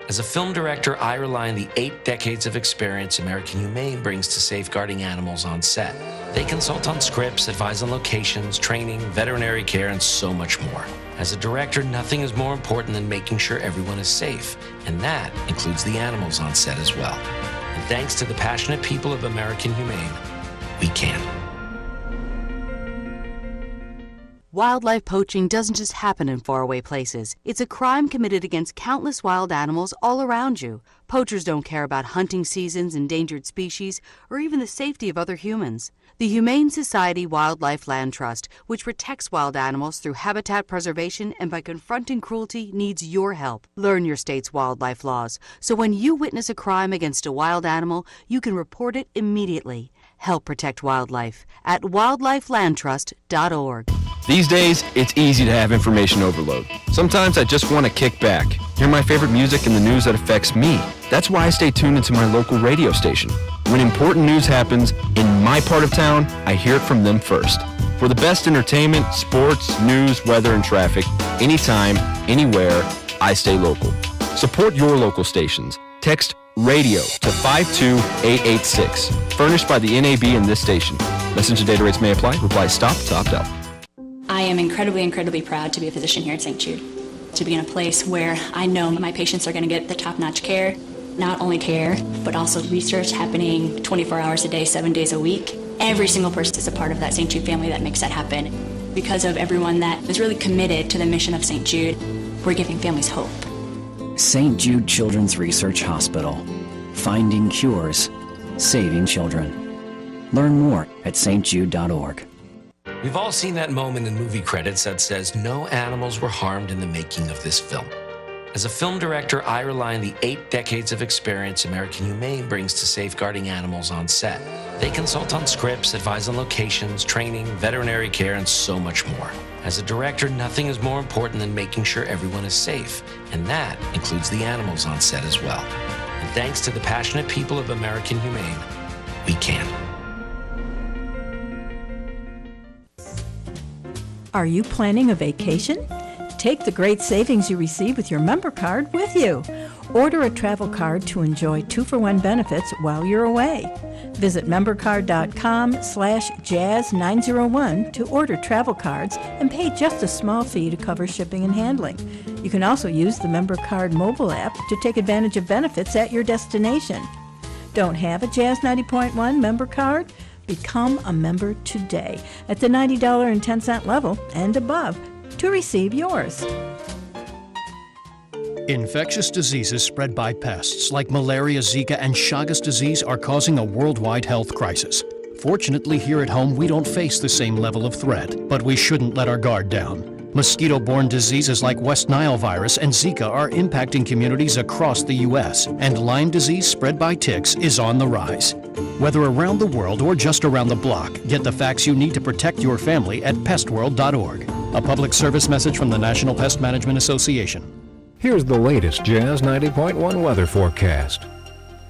As a film director, I rely on the 8 decades of experience American Humane brings to safeguarding animals on set. They consult on scripts, advise on locations, training, veterinary care, and so much more. As a director, nothing is more important than making sure everyone is safe, and that includes the animals on set as well. And thanks to the passionate people of American Humane, we can. Wildlife poaching doesn't just happen in faraway places. It's a crime committed against countless wild animals all around you. Poachers don't care about hunting seasons, endangered species, or even the safety of other humans. The Humane Society Wildlife Land Trust, which protects wild animals through habitat preservation and by confronting cruelty, needs your help. Learn your state's wildlife laws, so when you witness a crime against a wild animal, you can report it immediately. Help protect wildlife at wildlifelandtrust.org. These days, it's easy to have information overload. Sometimes I just want to kick back, hear my favorite music and the news that affects me. That's why I stay tuned into my local radio station. When important news happens in my part of town, I hear it from them first. For the best entertainment, sports, news, weather, and traffic, anytime, anywhere, I stay local. Support your local stations. Text RADIO to 52886. Furnished by the NAB and this station. Messenger data rates may apply. Reply STOP to opt out. I am incredibly proud to be a physician here at St. Jude. To be in a place where I know my patients are going to get the top-notch care. Not only care, but also research happening 24 hours a day, 7 days a week. Every single person is a part of that St. Jude family that makes that happen. Because of everyone that is really committed to the mission of St. Jude, we're giving families hope. St. Jude Children's Research Hospital. Finding cures, saving children. Learn more at stjude.org. We've all seen that moment in movie credits that says no animals were harmed in the making of this film. As a film director, I rely on the 8 decades of experience American Humane brings to safeguarding animals on set. They consult on scripts, advise on locations, training, veterinary care, and so much more. As a director, nothing is more important than making sure everyone is safe, and that includes the animals on set as well. And thanks to the passionate people of American Humane, we can. Are you planning a vacation? Take the great savings you receive with your member card with you. Order a travel card to enjoy 2-for-1 benefits while you're away. Visit membercard.com/jazz901 to order travel cards and pay just a small fee to cover shipping and handling. You can also use the member card mobile app to take advantage of benefits at your destination. Don't have a Jazz 90.1 member card? Become a member today at the $90.10 level and above to receive yours. Infectious diseases spread by pests like malaria, Zika, and Chagas disease are causing a worldwide health crisis. Fortunately, here at home, we don't face the same level of threat, but we shouldn't let our guard down. Mosquito-borne diseases like West Nile virus and Zika are impacting communities across the U.S., and Lyme disease spread by ticks is on the rise. Whether around the world or just around the block, get the facts you need to protect your family at pestworld.org. A public service message from the National Pest Management Association. Here's the latest Jazz 90.1 weather forecast.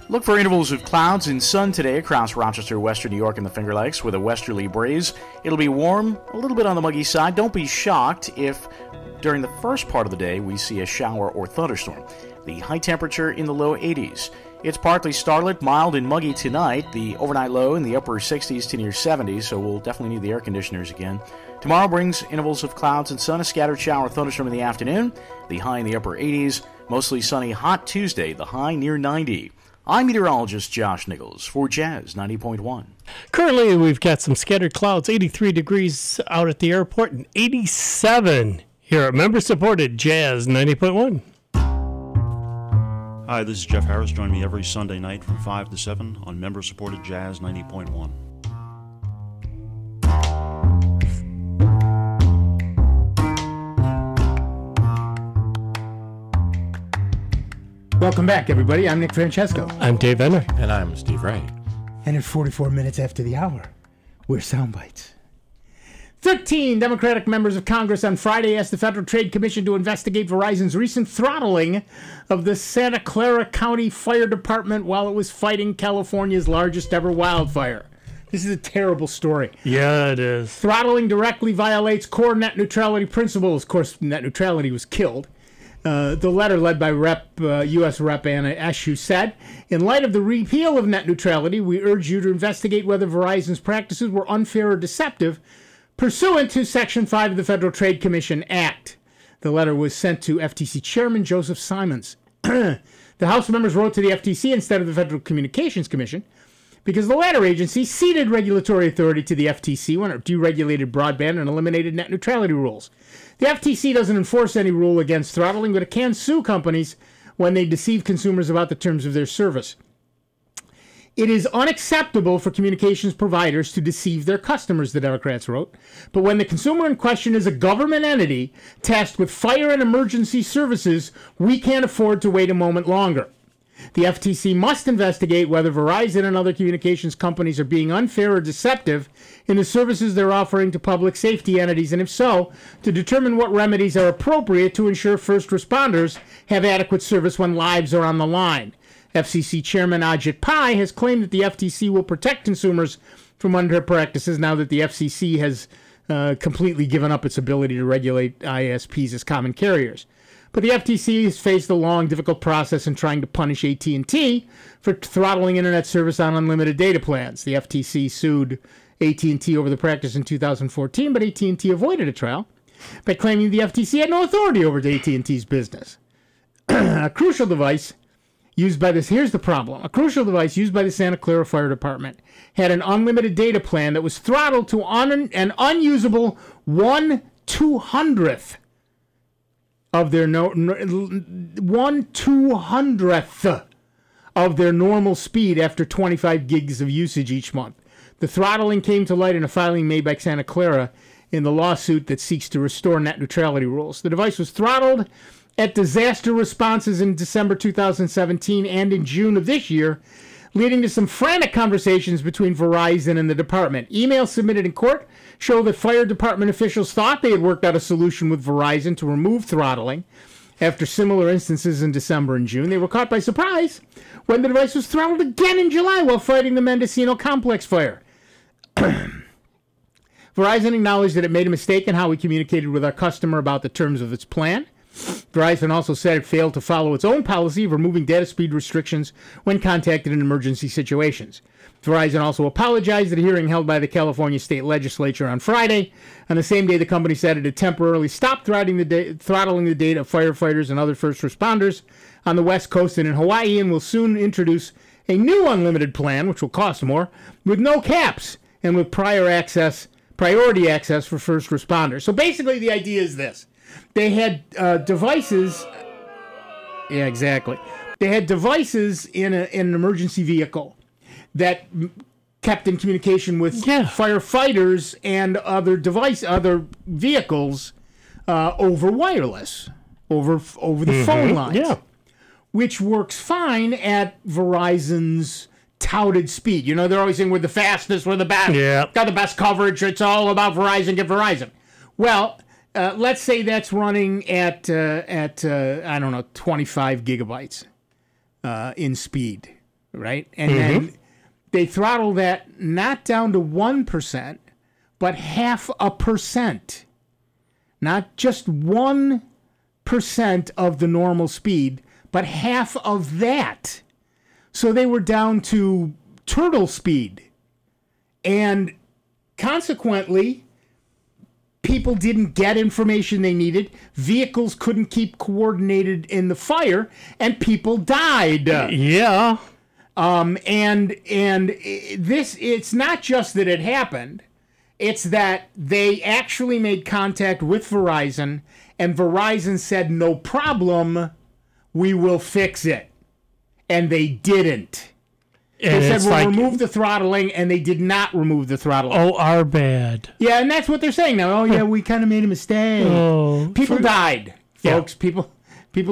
Look for intervals of clouds and sun today across Rochester, Western New York, and the Finger Lakes with a westerly breeze. It'll be warm, a little bit on the muggy side. Don't be shocked if during the first part of the day we see a shower or thunderstorm. The high temperature in the low 80s. It's partly starlit, mild, and muggy tonight. The overnight low in the upper 60s to near 70s, so we'll definitely need the air conditioners again. Tomorrow brings intervals of clouds and sun, a scattered shower or thunderstorm in the afternoon. The high in the upper 80s. Mostly sunny, hot Tuesday, the high near 90. I'm meteorologist Josh Nichols for Jazz 90.1. Currently, we've got some scattered clouds, 83 degrees out at the airport, and 87 here at member-supported Jazz 90.1. Hi, this is Jeff Harris. Join me every Sunday night from 5 to 7 on member-supported Jazz 90.1. Welcome back, everybody. I'm Nick Francesco. I'm Dave Enright. And I'm Steve Ray. And at 44 minutes after the hour, we're Soundbites. 13 Democratic members of Congress on Friday asked the Federal Trade Commission to investigate Verizon's recent throttling of the Santa Clara County Fire Department while it was fighting California's largest ever wildfire. This is a terrible story. Yeah, it is. Throttling directly violates core net neutrality principles. Of course, net neutrality was killed. The letter led by U.S. Rep. Anna Eshoo said, in light of the repeal of net neutrality, we urge you to investigate whether Verizon's practices were unfair or deceptive pursuant to Section 5 of the Federal Trade Commission Act. The letter was sent to FTC Chairman Joseph Simons. The House members wrote to the FTC instead of the Federal Communications Commission, because the latter agency ceded regulatory authority to the FTC when it deregulated broadband and eliminated net neutrality rules. The FTC doesn't enforce any rule against throttling, but it can sue companies when they deceive consumers about the terms of their service. It is unacceptable for communications providers to deceive their customers, the Democrats wrote. But when the consumer in question is a government entity tasked with fire and emergency services, we can't afford to wait a moment longer. The FTC must investigate whether Verizon and other communications companies are being unfair or deceptive in the services they're offering to public safety entities, and if so, to determine what remedies are appropriate to ensure first responders have adequate service when lives are on the line. FCC Chairman Ajit Pai has claimed that the FTC will protect consumers from unfair practices now that the FCC has completely given up its ability to regulate ISPs as common carriers. But the FTC has faced a long, difficult process in trying to punish AT&T for throttling internet service on unlimited data plans. The FTC sued AT&T over the practice in 2014, but AT&T avoided a trial by claiming the FTC had no authority over AT&T's business. A crucial device used by this, here's the problem. A crucial device used by the Santa Clara Fire Department had an unlimited data plan that was throttled to an unusable 1/200th of their 1/200th of their normal speed after 25 gigs of usage each month. The throttling came to light in a filing made by Santa Clara in the lawsuit that seeks to restore net neutrality rules. The device was throttled at disaster responses in December 2017 and in June of this year, leading to some frantic conversations between Verizon and the department. Emails submitted in court show that fire department officials thought they had worked out a solution with Verizon to remove throttling. After similar instances in December and June, they were caught by surprise when the device was throttled again in July while fighting the Mendocino complex fire. Verizon acknowledged that it made a mistake in how we communicated with our customer about the terms of its plan. Verizon also said it failed to follow its own policy of removing data speed restrictions when contacted in emergency situations. Verizon also apologized at a hearing held by the California State Legislature on Friday. On the same day, the company said it had temporarily stopped throttling the data of firefighters and other first responders on the West Coast and in Hawaii, and will soon introduce a new unlimited plan, which will cost more, with no caps and with priority access for first responders. So basically the idea is this. They had devices. Yeah, exactly. They had devices in an emergency vehicle that kept in communication with firefighters and other vehicles over wireless, over the phone lines, which works fine at Verizon's touted speed. You know, they're always saying we're the fastest, we're the best, got the best coverage. It's all about Verizon. Get Verizon. Well. Let's say that's running at I don't know, 25 gigabytes in speed, right? And then they throttle that not down to 1%, but 0.5%. Not just 1% of the normal speed, but half of that. So they were down to turtle speed. And consequently, people didn't get information they needed. Vehicles couldn't keep coordinated in the fire, and people died. Yeah. And this, it's not just that it happened. It's that they actually made contact with Verizon, and Verizon said, no problem, we will fix it. And they didn't. They said, we'll remove the throttling, and they did not remove the throttling. Oh, our bad. Yeah, and that's what they're saying now. Oh, yeah, we kind of made a mistake. Oh, people died, folks. People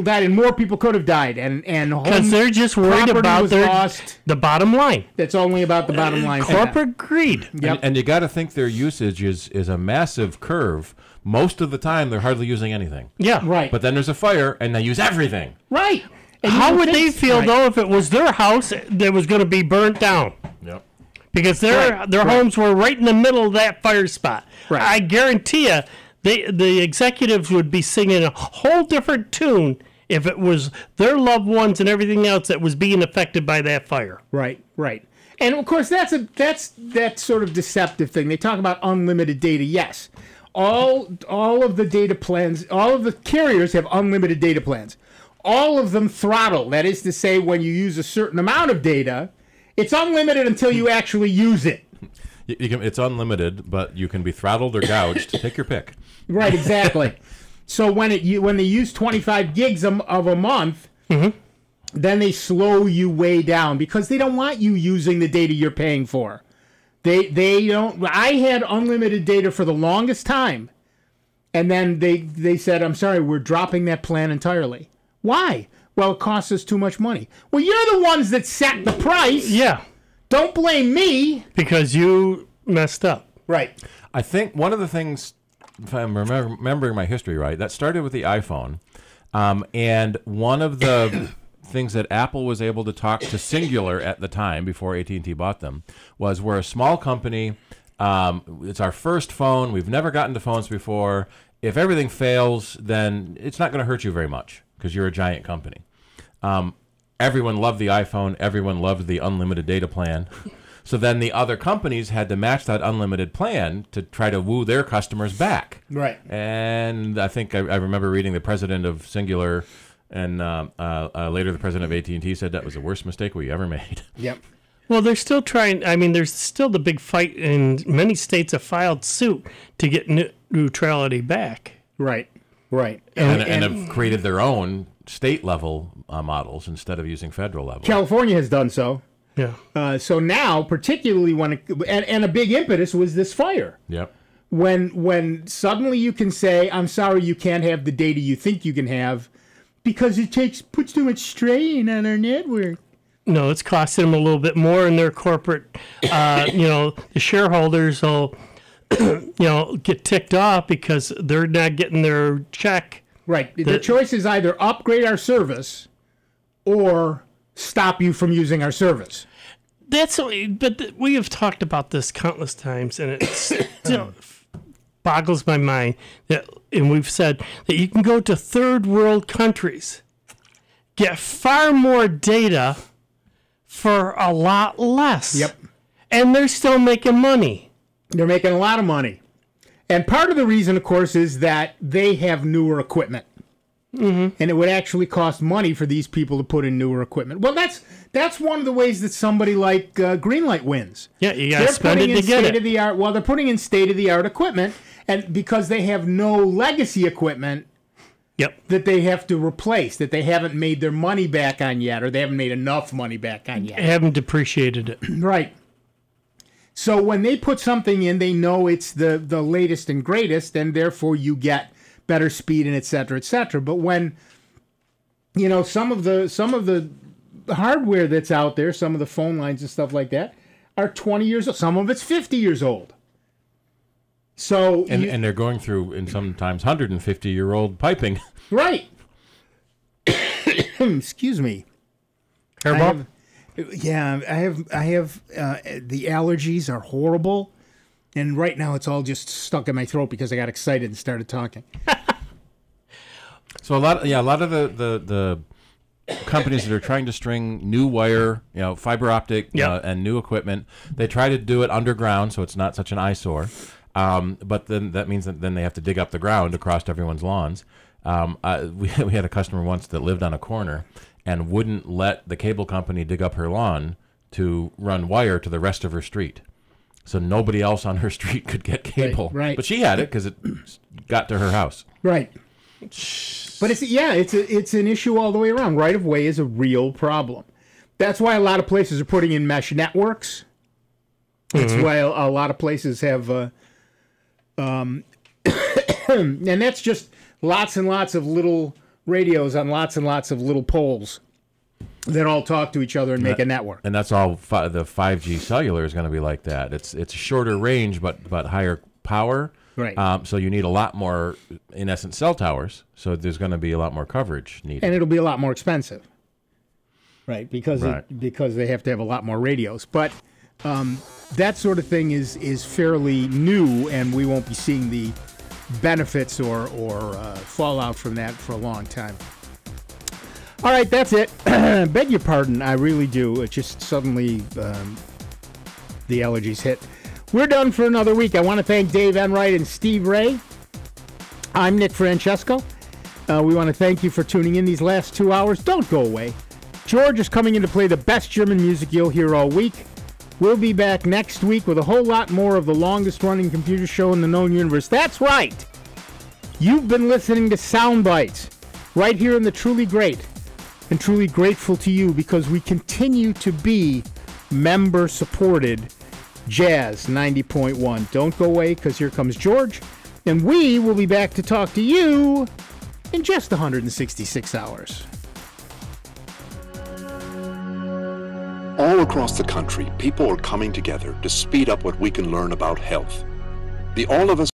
died, and more people could have died. And because they're just worried about the bottom line. That's only about the bottom line. Corporate greed. Yep. And you got to think their usage is a massive curve. Most of the time, they're hardly using anything. Yeah. Right. But then there's a fire, and they use everything. Right. And how would they feel, though, if it was their house that was going to be burnt down? Yep. Because their homes were right in the middle of that fire spot. Right. I guarantee you, the executives would be singing a whole different tune if it was their loved ones and everything else that was being affected by that fire. Right, right. And, of course, that's that sort of deceptive thing. They talk about unlimited data. Yes. All of the data plans, all of the carriers have unlimited data plans. All of them throttle. That is to say, when you use a certain amount of data, It's unlimited until you actually use it. It's unlimited, but you can be throttled or gouged. Take your pick. Right, exactly. So when they use 25 gigs of a month, then they slow you way down because they don't want you using the data you're paying for. They don't. I had unlimited data for the longest time, and then they said, "I'm sorry, we're dropping that plan entirely." Why? Well, it costs us too much money. Well, you're the ones that set the price. Yeah. Don't blame me. Because you messed up. Right. I think one of the things, if I'm remembering my history right, that started with the iPhone. And one of the things that Apple was able to talk to Singular at the time, before AT&T bought them, was we're a small company. It's our first phone. We've never gotten to phones before. If everything fails, then it's not going to hurt you very much because you're a giant company. Everyone loved the iPhone. Everyone loved the unlimited data plan. So then the other companies had to match that unlimited plan to try to woo their customers back. Right. And I think I remember reading the president of Singular and later the president of AT&T said that was the worst mistake we ever made. Yep. Well, they're still trying. I mean, there's still the big fight, and many states have filed suit to get neutrality back. Right. Right. And have created their own state-level models instead of using federal level. California has done so. Yeah. So now, particularly when and a big impetus was this fire. Yep. When suddenly you can say, "I'm sorry, you can't have the data you think you can have because it puts too much strain on our network." No, it's costing them a little bit more in their corporate. The shareholders will, get ticked off because they're not getting their check. Right. The choice is either upgrade our service or stop you from using our service. But we have talked about this countless times, and it still boggles my mind and we've said that you can go to third world countries, get far more data for a lot less. Yep. And they're still making money. They're making a lot of money. And part of the reason, of course, is that they have newer equipment. Mm-hmm. And it would actually cost money for these people to put in newer equipment. Well, that's one of the ways that somebody like Greenlight wins. Yeah, you got to spend it to get it. They're putting in state-of-the-art equipment, and because they have no legacy equipment that they have to replace, that they haven't made their money back on yet, or they haven't made enough money back on yet. They haven't depreciated it. Right. So when they put something in, they know it's the latest and greatest, and therefore you get better speed and et cetera, et cetera. But when some of the hardware that's out there, some of the phone lines and stuff like that, are 20 years old. Some of it's 50 years old. So and they're going through, and sometimes 150-year-old piping. Right. Excuse me. Hairball? I have the allergies are horrible, and right now it's all just stuck in my throat because I got excited and started talking. So a lot of the companies that are trying to string new wire, fiber optic, and new equipment, they try to do it underground so it's not such an eyesore. But then that means that then they have to dig up the ground across everyone's lawns. We had a customer once that lived on a corner and wouldn't let the cable company dig up her lawn to run wire to the rest of her street. So nobody else on her street could get cable. Right. But she had it because it got to her house. Right. But it's an issue all the way around. Right of way is a real problem. That's why a lot of places are putting in mesh networks. That's why a lot of places have, and that's just lots and lots of little radios on lots and lots of little poles that all talk to each other and make a network. And that's all. The 5G cellular is going to be like that. It's shorter range, but higher power. Right. So you need a lot more, in essence, cell towers. So there's going to be a lot more coverage needed. And it'll be a lot more expensive. Right. Because they have to have a lot more radios. But that sort of thing is fairly new, and we won't be seeing the benefits or fallout from that for a long time. All right, that's it. Beg your pardon, I really do. It just suddenly the allergies hit. We're done for another week. I want to thank Dave Enright and Steve Ray. I'm Nick Francesco. We want to thank you for tuning in these last 2 hours. Don't go away. George is coming in to play the best German music you'll hear all week. We'll be back next week with a whole lot more of the longest-running computer show in the known universe. That's right! You've been listening to Sound Bytes, right here in the Truly Great, and truly grateful to you because we continue to be member-supported Jazz 90.1. Don't go away, because here comes George, and we will be back to talk to you in just 166 hours. All across the country, people are coming together to speed up what we can learn about health. The All of Us